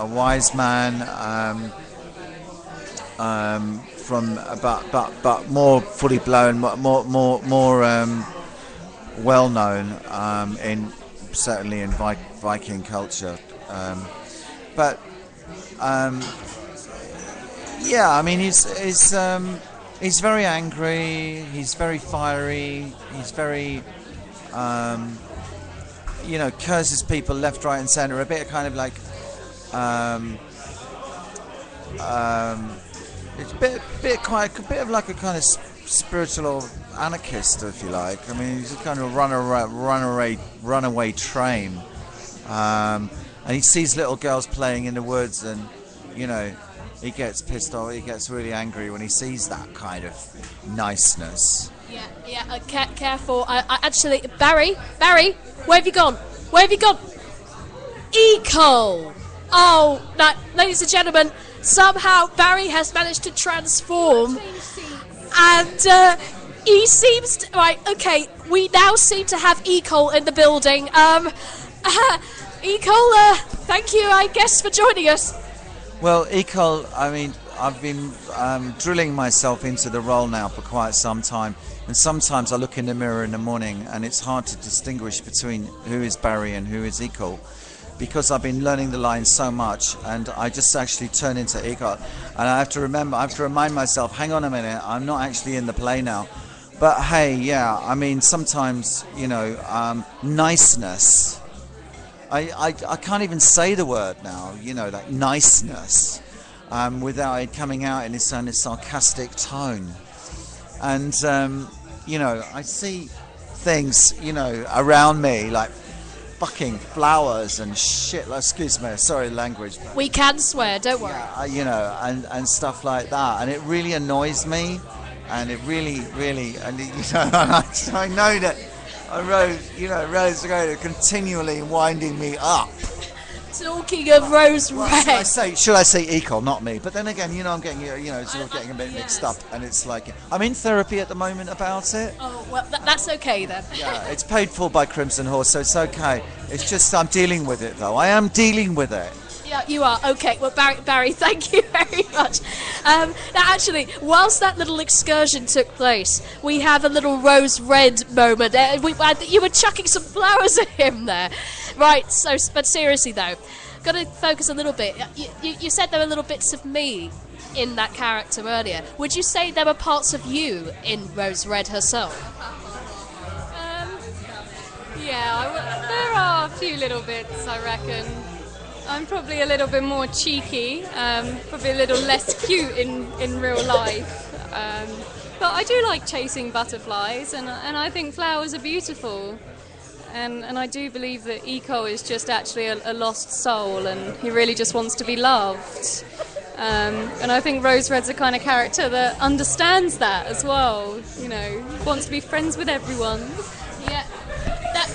wise man from but more fully blown, more well known in certainly in Viking culture, but yeah, I mean he's very angry, he's very fiery, he's very curses people left, right, and centre. A bit kind of like it's a bit of like a kind of spiritual anarchist, if you like. I mean, he's a kind of runaway train, and he sees little girls playing in the woods, and he gets pissed off. He gets really angry when he sees that kind of niceness. Yeah. Careful. I actually, Barry, where have you gone? Where have you gone? Ecol. Oh, no, ladies and gentlemen. Somehow Barry has managed to transform, and he seems to, right. Okay, we now seem to have Ecol in the building. Ecol, thank you, I guess, for joining us. Well, Ecol, I mean, I've been drilling myself into the role now for quite some time, and sometimes I look in the mirror in the morning, and it's hard to distinguish between who is Barry and who is Ecol, because I've been learning the lines so much, and I just actually turn into Ecol, and I have to remind myself, hang on a minute, I'm not actually in the play now. But hey, yeah, I mean, sometimes, niceness, I can't even say the word now, like niceness, without it coming out in this kind of sarcastic tone. And, I see things, around me, like fucking flowers and shit. Excuse me, sorry, language. We can swear, don't worry. Yeah, and stuff like that, and it really annoys me, and it really, and I know that Rose are continually winding me up. Talking of Rose Red. Should I say Ecol, not me? But then again, I'm getting getting a bit mixed up, and it's like I'm in therapy at the moment about it. Oh well, that's okay then. Yeah, it's paid for by Crimson Horse, so it's okay. It's just I'm dealing with it, though. I am dealing with it. Yeah, you are. Okay, well, Barry, thank you very much. Now, actually, whilst that little excursion took place, we have a little Rose Red moment. You were chucking some flowers at him there. Right, but seriously, though, got to focus a little bit. You said there were little bits of me in that character earlier. Would you say there were parts of you in Rose Red herself? Yeah, there are a few little bits, I reckon. I'm probably a little bit more cheeky, probably a little less cute in real life. But I do like chasing butterflies, and I think flowers are beautiful. And I do believe that Ecol is just actually a lost soul, and he really just wants to be loved. And I think Rose Red's the kind of character that understands that as well. Wants to be friends with everyone. Yeah.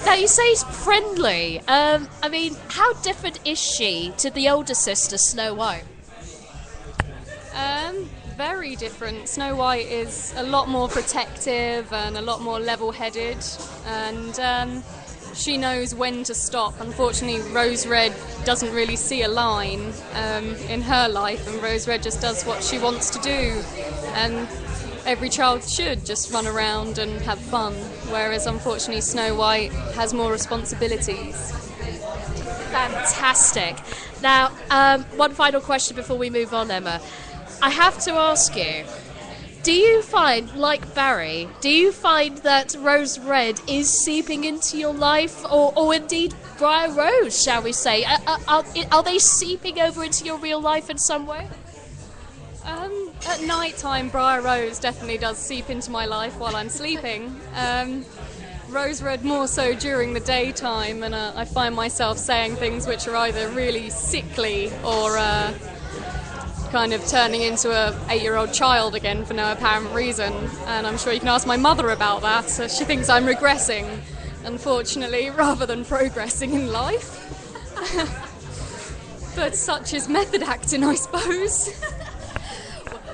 Now you say he's friendly. I mean, how different is she to the older sister, Snow White? Very different. Snow White is a lot more protective and a lot more level-headed, and she knows when to stop. Unfortunately, Rose Red doesn't really see a line in her life, and Rose Red just does what she wants to do. And every child should just run around and have fun, whereas unfortunately Snow White has more responsibilities. Fantastic. Now, one final question before we move on, Emma. I have to ask you, Do you find, like Barry, do you find that Rose Red is seeping into your life, or indeed Briar Rose, shall we say? Are they seeping over into your real life in some way? At night time, Briar Rose definitely does seep into my life while I'm sleeping. Rose Red more so during the daytime, and I find myself saying things which are either really sickly or kind of turning into a 8-year-old child again for no apparent reason. And I'm sure you can ask my mother about that. So she thinks I'm regressing, unfortunately, rather than progressing in life. But such is method acting, I suppose.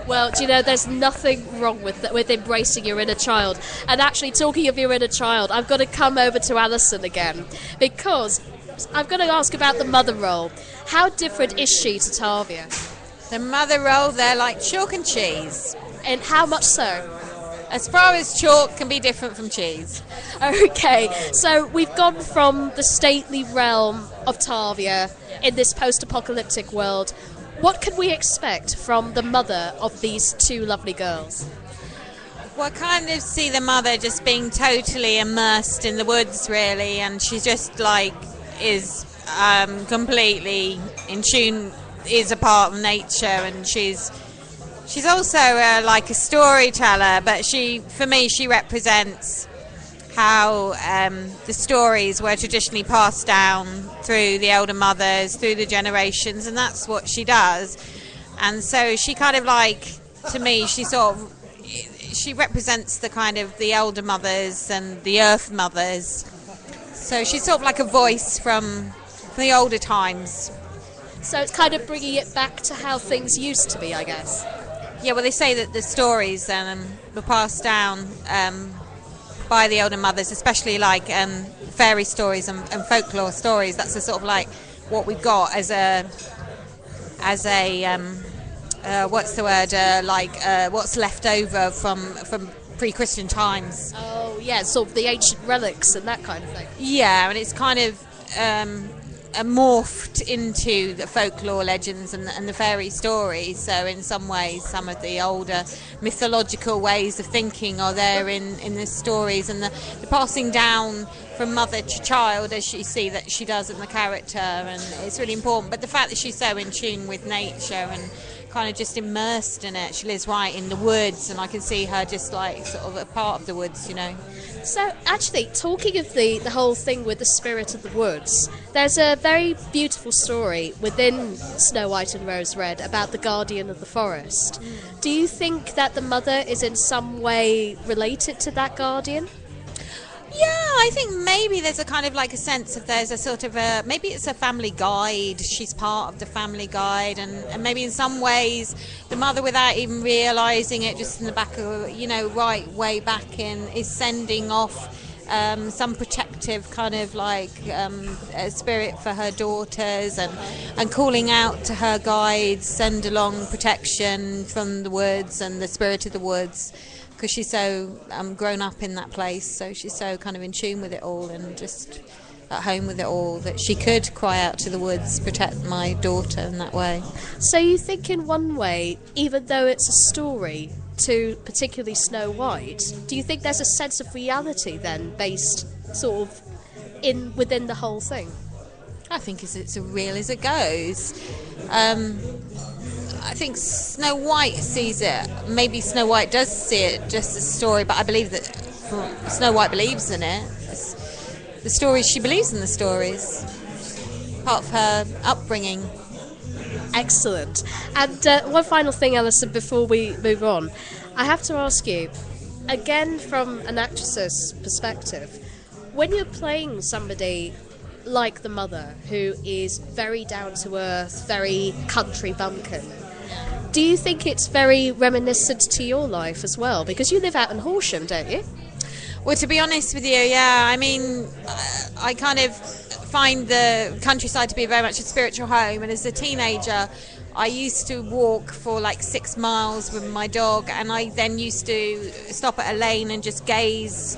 Well, do you know, there's nothing wrong with embracing your inner child. And actually, talking of your inner child, I've got to come over to Alison again, because I've got to ask about the mother role. How different is she to Tavia? The mother role, they're like chalk and cheese. And how much so? As far as chalk can be different from cheese. Okay, so we've gone from the stately realm of Tavia in this post-apocalyptic world. What can we expect from the mother of these two lovely girls? Well, I kind of see the mother just being totally immersed in the woods, really, and she just like is completely in tune, is a part of nature, and she's also like a storyteller. But for me, she represents how the stories were traditionally passed down through the elder mothers, through the generations, and that's what she does. And so she kind of like, to me, she represents the kind of the elder mothers and the earth mothers. So she's sort of like a voice from the older times. So it's kind of bringing it back to how things used to be, I guess. Yeah, well, they say that the stories were passed down by the older mothers, especially like fairy stories and folklore stories. That's the sort of like what we've got as a what's the word, what's left over from pre-Christian times. Oh yeah, sort of the ancient relics and that kind of thing. Yeah, and it's kind of morphed into the folklore legends and the fairy stories. So in some ways, some of the older mythological ways of thinking are there in the stories, and the passing down from mother to child, as you see that she does in the character, and it's really important. But the fact that she's so in tune with nature and kind of just immersed in it. She lives right in the woods, and I can see her just like sort of a part of the woods, you know. So actually, talking of the whole thing with the spirit of the woods, there's a very beautiful story within Snow White and Rose Red about the guardian of the forest. Do you think that the mother is in some way related to that guardian? Yeah, I think maybe there's a kind of like a sense of there's a sort of a, maybe it's a family guide. She's part of the family guide, and maybe in some ways the mother, without even realising it, just in the back of, you know, right way back in, is sending off some protective kind of like spirit for her daughters, and calling out to her guides, send along protection from the woods and the spirit of the woods. Because she's so grown up in that place, so she's so kind of in tune with it all and just at home with it all, that she could cry out to the woods, protect my daughter in that way. So you think in one way, even though it's a story to particularly Snow White, do you think there's a sense of reality then based sort of within the whole thing? I think it's as real as it goes. I think Snow White sees it. Maybe Snow White does see it just as a story, but I believe that Snow White believes in it. The stories, she believes in the stories. Part of her upbringing. Excellent. And one final thing, Alison, before we move on. I have to ask you, again from an actress's perspective, when you're playing somebody like the mother, who is very down-to-earth, very country bumpkin, do you think it's very reminiscent to your life as well? Because you live out in Horsham, don't you? Well, to be honest with you, yeah. I mean, I kind of find the countryside to be very much a spiritual home. And as a teenager, I used to walk for like 6 miles with my dog. And I then used to stop at a lane and just gaze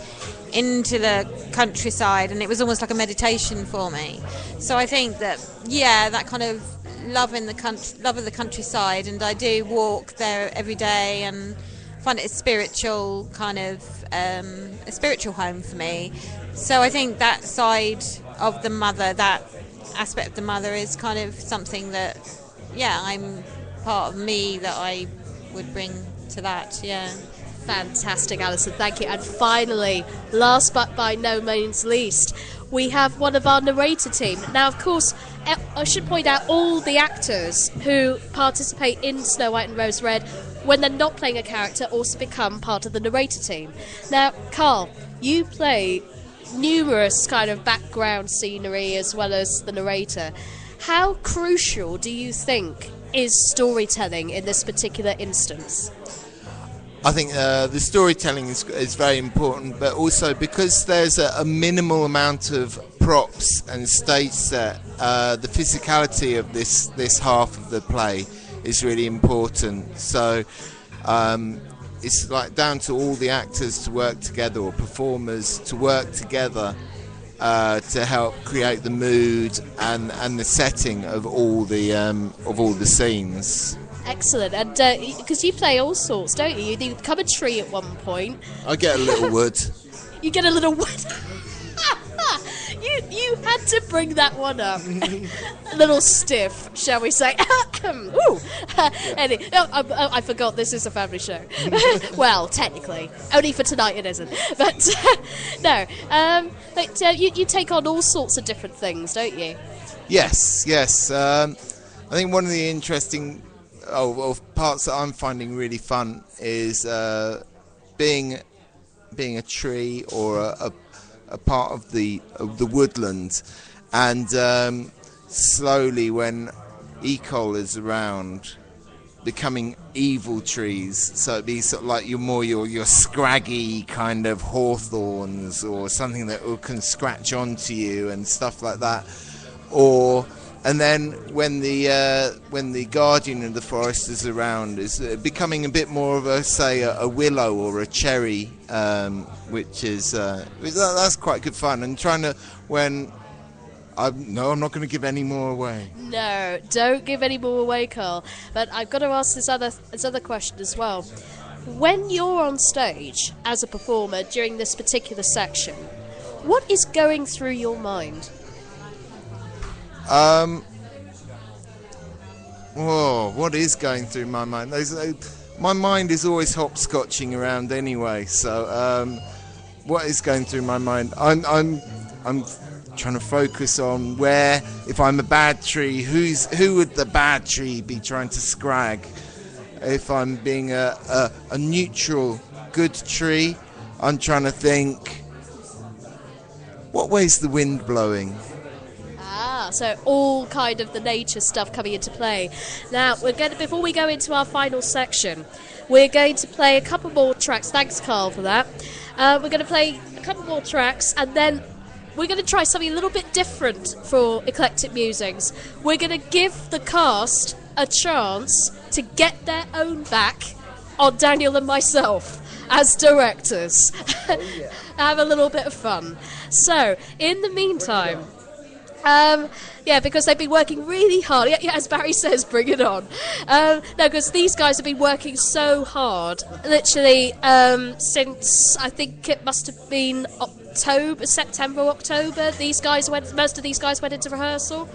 into the countryside. And it was almost like a meditation for me. So I think that, yeah, that kind of love of the countryside, and I do walk there every day, and find it a spiritual kind of a spiritual home for me. So I think that side of the mother, that aspect of the mother, is kind of something that, I'm part of me that I would bring to that. Fantastic, Alison, thank you. And finally, last but by no means least, we have one of our narrator team. Now, of course, I should point out all the actors who participate in Snow White and Rose Red, when they're not playing a character, also become part of the narrator team. Now, Carl, you play numerous kind of background scenery as well as the narrator. How crucial do you think is storytelling in this particular instance? I think the storytelling is very important, but also because there's a minimal amount of props and stage set, the physicality of this half of the play is really important. So it's like down to all the actors to work together, or performers to work together to help create the mood and the setting of all the scenes. Excellent. And because you play all sorts, don't you? You become a tree at one point. I get a little wood. You get a little wood. You had to bring that one up. A little stiff, shall we say. Ooh. Anyway, I forgot this is a family show. Well, technically. Only for tonight it isn't. But, no. But you take on all sorts of different things, don't you? Yes. I think one of the interesting parts that I'm finding really fun is being a tree or a part of the woodland, and slowly when Ecol is around, becoming evil trees. So it'd be sort of like your scraggy kind of hawthorns or something that can scratch onto you and stuff like that, and then when the guardian of the forest is around, is becoming a bit more of a willow or a cherry, which is that's quite good fun. And trying to I'm not going to give any more away. No, don't give any more away, Carl. But I've got to ask this other question as well. When you're on stage as a performer during this particular section, what is going through your mind? What is going through my mind? My mind is always hopscotching around anyway. So, what is going through my mind? I'm trying to focus on where, if I'm a bad tree, who would the bad tree be trying to scrag? If I'm being a neutral, good tree, I'm trying to think, what way's the wind blowing? So all kind of the nature stuff coming into play. Now, before we go into our final section, we're going to play a couple more tracks. Thanks, Carl, for that. We're going to play a couple more tracks, and then we're going to try something a little bit different for Eclectic Musings. We're going to give the cast a chance to get their own back on Daniel and myself as directors. Have a little bit of fun. So, in the meantime... because they've been working really hard. Yeah, as Barry says, bring it on. No, because these guys have been working so hard, literally since I think it must have been September, October. Most of these guys went into rehearsal.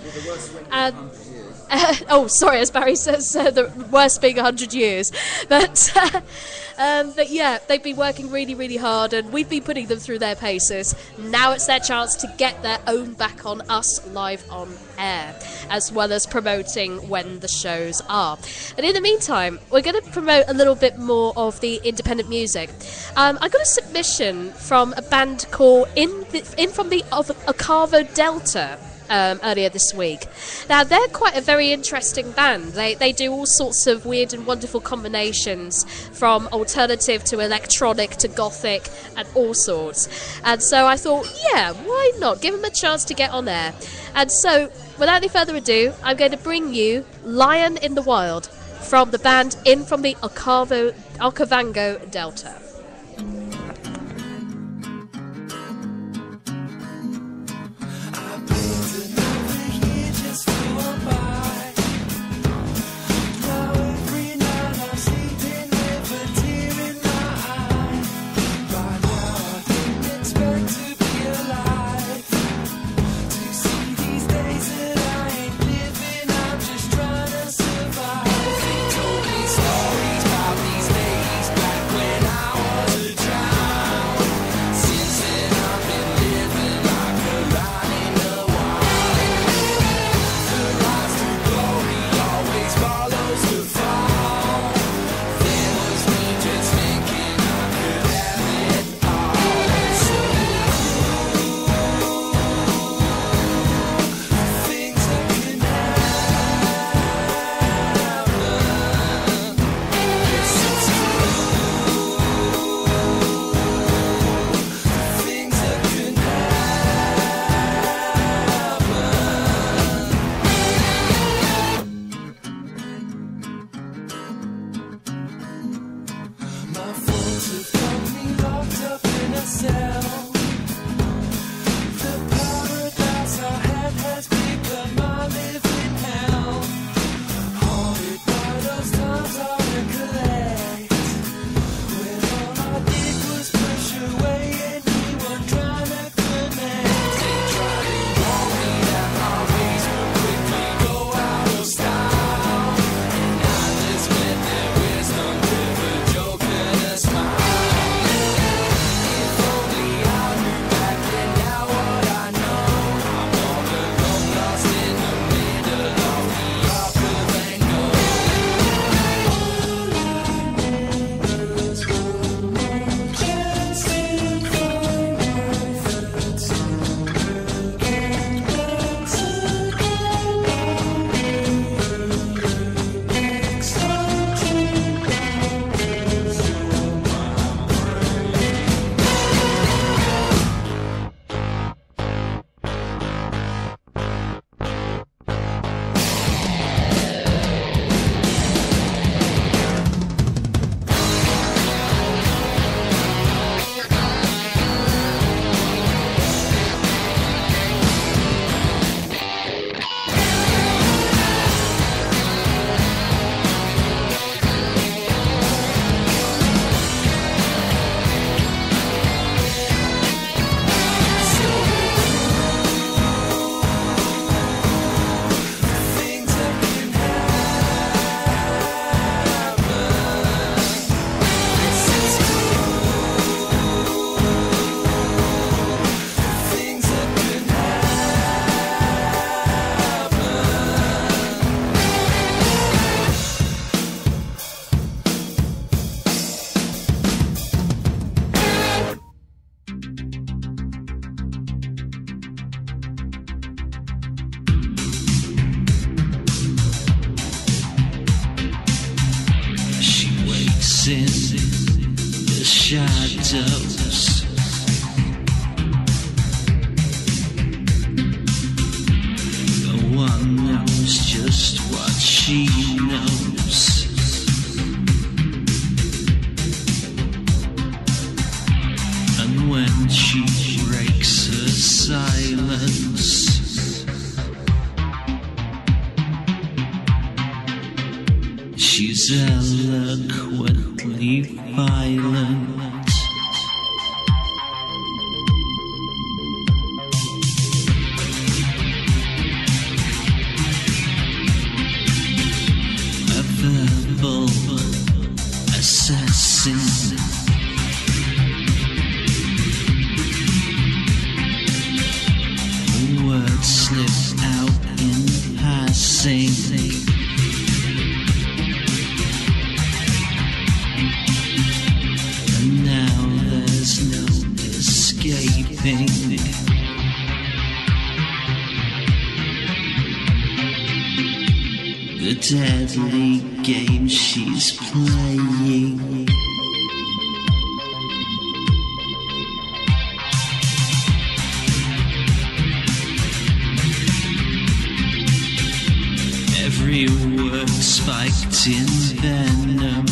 As Barry says, the worst being 100 years. But yeah, they've been working really, really hard, and we've been putting them through their paces. Now it's their chance to get their own back on us live on air, as well as promoting when the shows are. But in the meantime, we're going to promote a little bit more of the independent music. I got a submission from a band called In from the Octavo Delta. Earlier this week. Now, they're quite a very interesting band. They do all sorts of weird and wonderful combinations, from alternative to electronic to gothic and all sorts. And so I thought, yeah, why not? Give them a chance to get on air. And so, without any further ado, I'm going to bring you Lion in the Wild from the band In from the Okavango Delta. Now every night I'm sleeping with a tear in waits in the shadows. No one knows just what she knows. And when she breaks her silence, she's eloquently violent. A verbal assassin. Words slip out in passing. And now there's no escaping. The deadly game she's playing. Every word spiked in venom.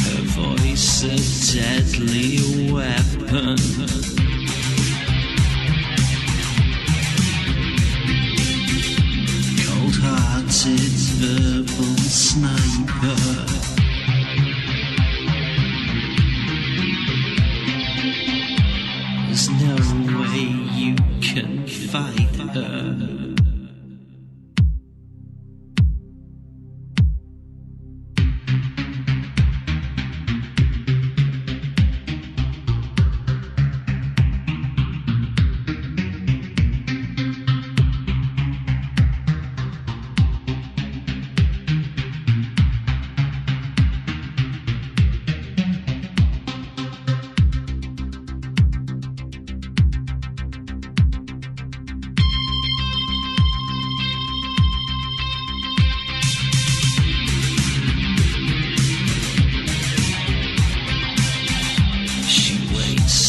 Her voice a deadly weapon. Cold-hearted verbal sniper. There's no way you can fight her.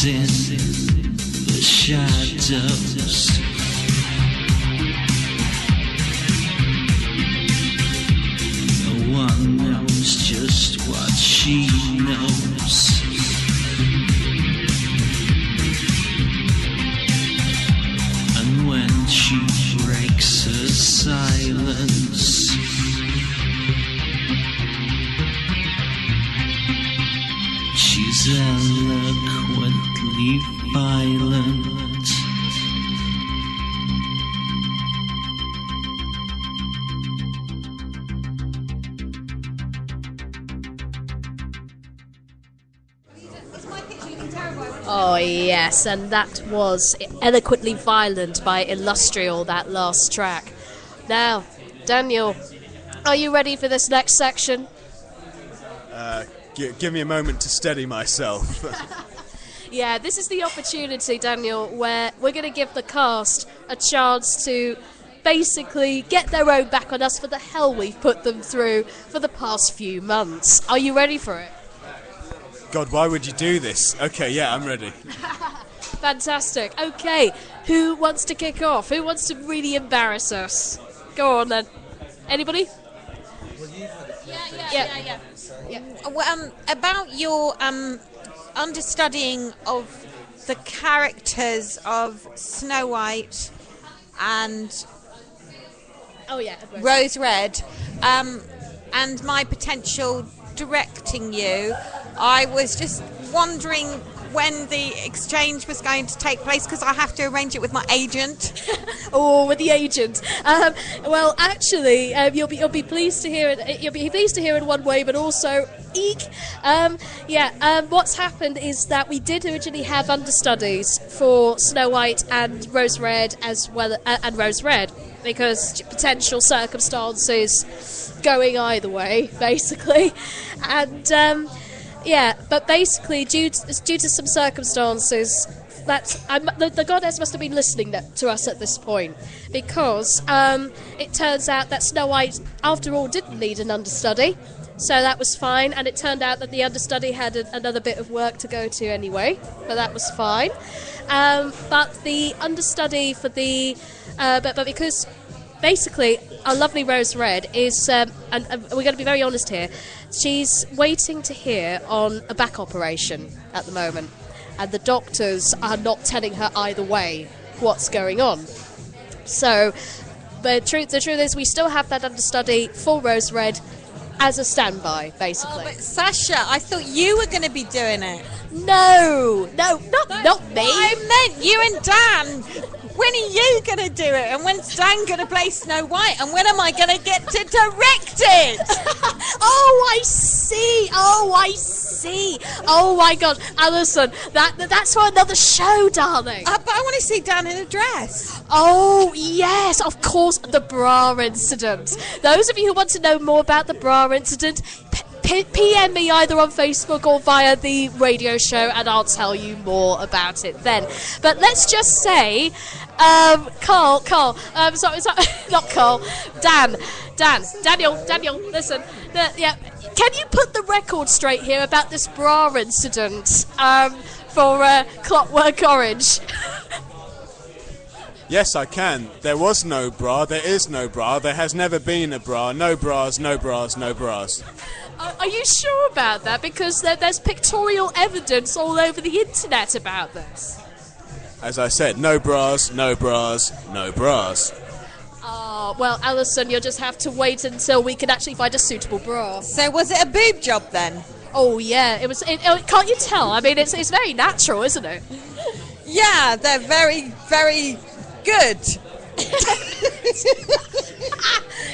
In the shadows. No one knows just what she knows. And when she breaks her silence, she's eloquently violent. Oh yes, and that was Eloquently Violent by Illustrial, that last track. Now, Daniel, are you ready for this next section? Give me a moment to steady myself. Yeah, this is the opportunity, Daniel, where we're going to give the cast a chance to basically get their own back on us for the hell we've put them through for the past few months. Are you ready for it? God, why would you do this? Okay, yeah, I'm ready. Fantastic. Okay, who wants to kick off? Who wants to really embarrass us? Go on, then. Anybody? Yeah. Well, about your understudying of the characters of Snow White and Rose Red, and my potential directing you, I was just wondering when the exchange was going to take place, because I have to arrange it with my agent. With the agent. Well, actually, you'll be pleased to hear it. You'll be pleased to hear it one way, but also, eek. What's happened is that we did originally have understudies for Snow White and Rose Red, as well, and Rose Red, because potential circumstances going either way, basically, and. But basically, due to some circumstances, the goddess must have been listening to us at this point, because it turns out that Snow White, after all, didn't need an understudy, so that was fine. And it turned out that the understudy had another bit of work to go to anyway, but that was fine. But the understudy for the but because basically our lovely Rose Red is, and we're going to be very honest here, she's waiting to hear on a back operation at the moment, and the doctors are not telling her either way what's going on. So the truth is we still have that understudy for Rose Red as a standby, basically. Oh, but Sasha, I thought you were going to be doing it. No, not me. I meant you and Dan. When are you going to do it? And when's Dan going to play Snow White? And when am I going to get to direct it? Oh, I see. Oh, my God. Alison, that's for another show, darling. But I want to see Dan in a dress. Oh, yes, of course, the bra incident. Those of you who want to know more about the bra incident, PM me either on Facebook or via the radio show, and I'll tell you more about it then. But let's just say, Carl, sorry, not Carl, Daniel, listen, yeah, can you put the record straight here about this bra incident for Clockwork Orange? Yes, I can. There was no bra, there is no bra, there has never been a bra, no bras, no bras, no bras. Are you sure about that? Because there's pictorial evidence all over the internet about this. As I said, no bras, no bras, no bras. Oh, well, Alison, you'll just have to wait until we can actually find a suitable bra. So was it a boob job then? Oh, yeah, it was. Can't you tell? I mean, it's very natural, isn't it? Yeah, they're very, very good.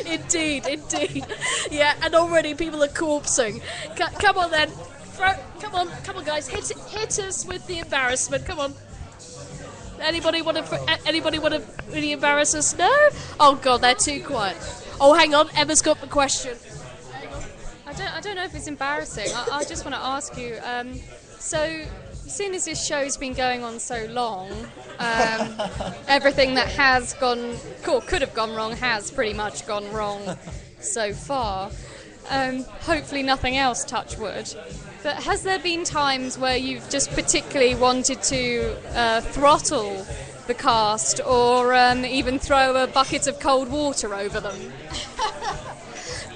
Indeed. Yeah, and already people are corpsing. Come on then. Come on, guys. Hit us with the embarrassment. Come on. Anybody want to really embarrass us? No? Oh God, they're too quiet. Oh, hang on. Emma's got the question. I don't know if it's embarrassing. I just want to ask you. So, seeing as this show's been going on so long, everything that has gone, could have gone wrong, has pretty much gone wrong so far. Hopefully nothing else, touch wood. But has there been times where you've just particularly wanted to throttle the cast, or even throw a bucket of cold water over them?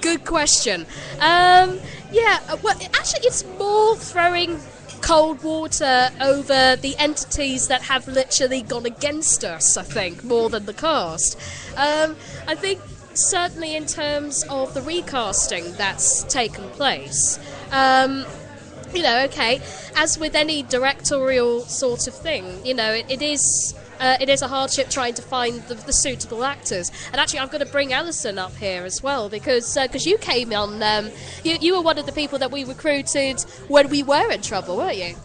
Good question. Yeah, well, actually it's more throwing cold water over the entities that have literally gone against us, I think, more than the cast. I think certainly in terms of the recasting that's taken place, okay, as with any directorial sort of thing, it is a hardship trying to find the suitable actors. And actually, I've got to bring Alison up here as well, because you came on, you were one of the people that we recruited when we were in trouble, weren't you?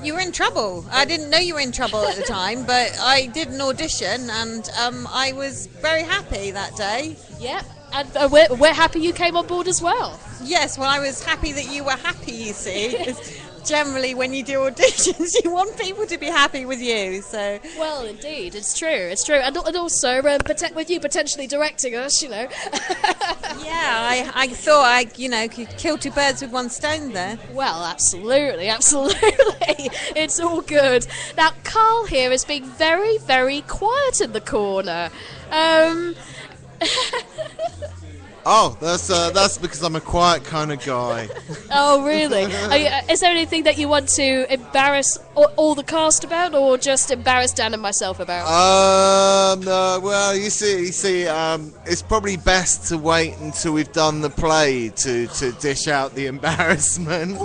You were in trouble. I didn't know you were in trouble at the time, but I did an audition, and I was very happy that day. Yeah, and we're happy you came on board as well. Yes, well, I was happy that you were happy, you see. Generally, when you do auditions, you want people to be happy with you. So, well, indeed, it's true, and also with you potentially directing us, Yeah, I thought I, could kill two birds with one stone there. Well, absolutely, it's all good. Now, Carl here is being very, very quiet in the corner. Oh, that's because I'm a quiet kind of guy. Oh, really? Is there anything that you want to embarrass all the cast about, or just embarrass Dan and myself about? No, well, you see, it's probably best to wait until we've done the play to dish out the embarrassment.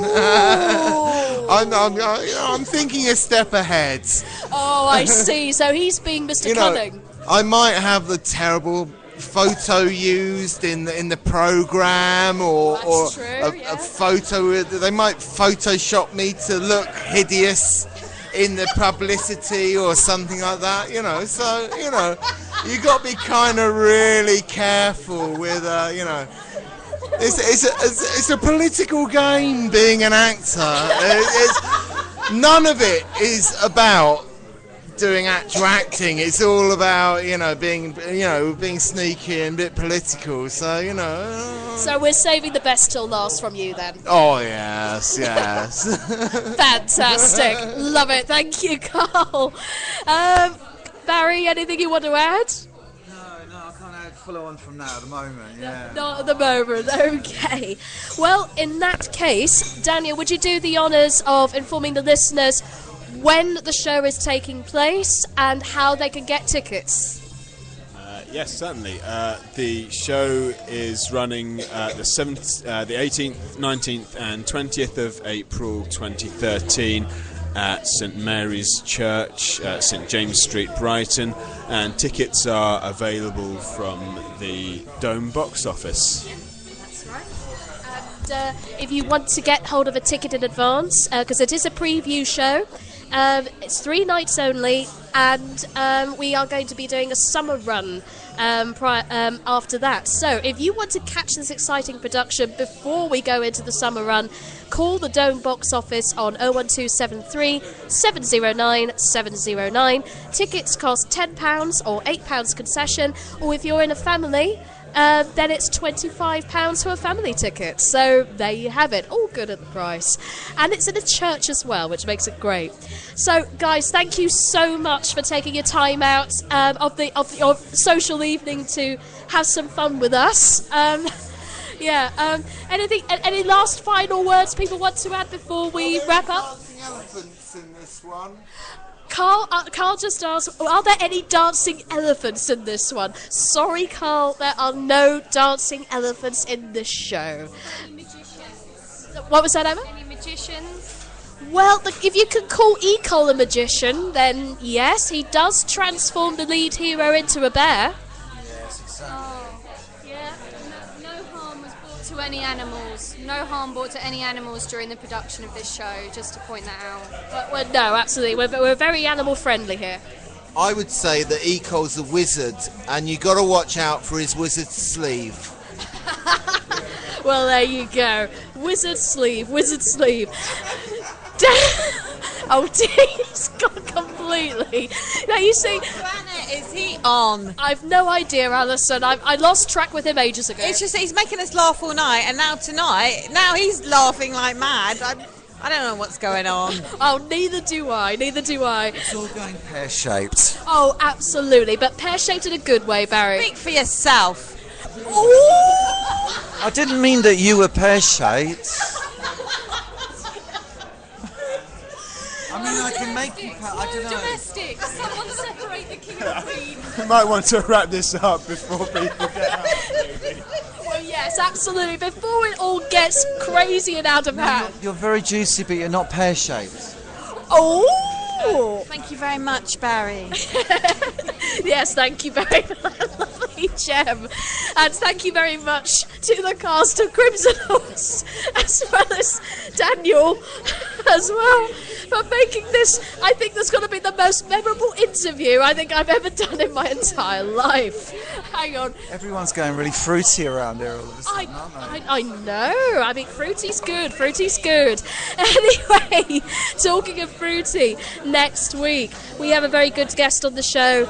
I'm thinking a step ahead. Oh, I see. So he's being Mr. Cunning. I might have the terrible photo used in the program, or a photo. They might Photoshop me to look hideous in the publicity or something like that. So you got to be kind of really careful with It's a political game being an actor. none of it is about doing actual acting. It's all about, being sneaky and a bit political. So, So we're saving the best till last from you then. Oh, yes. Fantastic. Love it. Thank you, Carl. Barry, anything you want to add? No, I can't add follow on from that at the moment, yeah. Not at the moment, okay. Well, in that case, Daniel, would you do the honours of informing the listeners when the show is taking place and how they can get tickets? Yes, certainly. The show is running the 18th, 19th and 20th of April 2013 at St Mary's Church, St James Street, Brighton, and tickets are available from the Dome box office. That's right. And if you want to get hold of a ticket in advance, because it is a preview show, it's 3 nights only, and we are going to be doing a summer run after that. So if you want to catch this exciting production before we go into the summer run, call the Dome box office on 01273 709 709. Tickets cost £10 or £8 concession, or if you're in a family, then it's £25 for a family ticket. So there you have it, all good at the price, and it's in a church as well, which makes it great. So guys, thank you so much for taking your time out of your social evening to have some fun with us. Any last final words people want to add before we wrap up? Elephants in this one. Carl just asked, are there any dancing elephants in this one? Sorry, Carl, there are no dancing elephants in this show. Any magicians? What was that, Emma? Any magicians? Well, if you could call Ecole a magician, then yes, he does transform the lead hero into a bear. Yes, exactly. Oh, yeah. No harm was brought to any animals. No harm brought to any animals during the production of this show, just to point that out. Well, no, absolutely. We're very animal friendly here. I would say that Ecole's a wizard, and you got to watch out for his wizard sleeve. Well, there you go. Wizard sleeve. Oh dear, he's gone completely. Now you see, What planet is he on? I've no idea, Alison. I lost track with him ages ago. It's just that he's making us laugh all night, and now he's laughing like mad. I don't know what's going on. Oh, neither do I. It's all going pear-shaped. Oh, absolutely, but pear-shaped in a good way, Barry. Speak for yourself. I didn't mean that you were pear-shaped. I mean, I can make you... I don't know. Domestic! Someone separate the king and queen! We might want to wrap this up before people get out. Maybe. Well, yes, absolutely. Before it all gets crazy and out of hand. You're very juicy, but you're not pear-shaped. Oh! Thank you very much, Barry. Yes, thank you very much, lovely gem. And thank you very much to the cast of Crimson Horse, as well as Daniel, as well, for making this. I think that's going to be the most memorable interview I think I've ever done in my entire life. Hang on. Everyone's going really fruity around here all of a sudden, aren't they? I know. I mean, fruity's good. Anyway, talking of fruity, next week we have a very good guest on the show,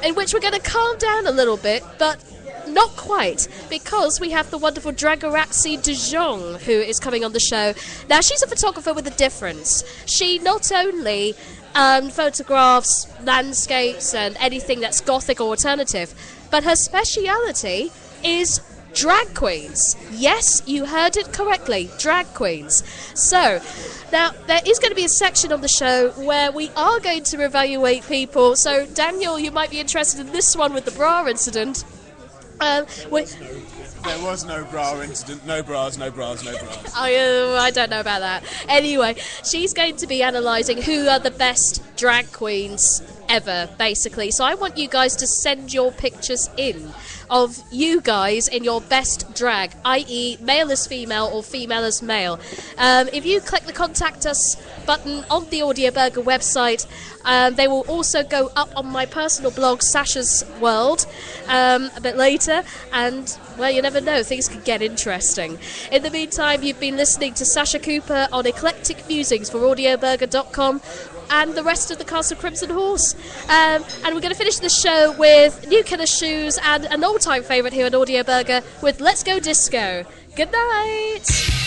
in which we're going to calm down a little bit, but not quite, because we have the wonderful Dragorazzi de Jong, who is coming on the show. Now, she's a photographer with a difference. She not only photographs landscapes and anything that's gothic or alternative, but her speciality is drag queens. Yes, you heard it correctly, drag queens. So, now, there is going to be a section on the show where we are going to evaluate people. So, Daniel, you might be interested in this one with the bra incident. There was no bra incident. No bras. I don't know about that. Anyway, she's going to be analysing who are the best drag queens ever, basically. So I want you guys to send your pictures in of you guys in your best drag, i.e. male as female or female as male. If you click the Contact Us button on the Audio Burger website, they will also go up on my personal blog, Sasha's World, a bit later, and, well, you never know, things can get interesting. In the meantime, you've been listening to Sasha Cooper on Eclectic Musings for audioburger.com and the rest of the cast of Crimson Horse. And we're going to finish the show with New Killer Shoes and an all-time favourite here at Audio Burger with Let's Go Disco. Good night!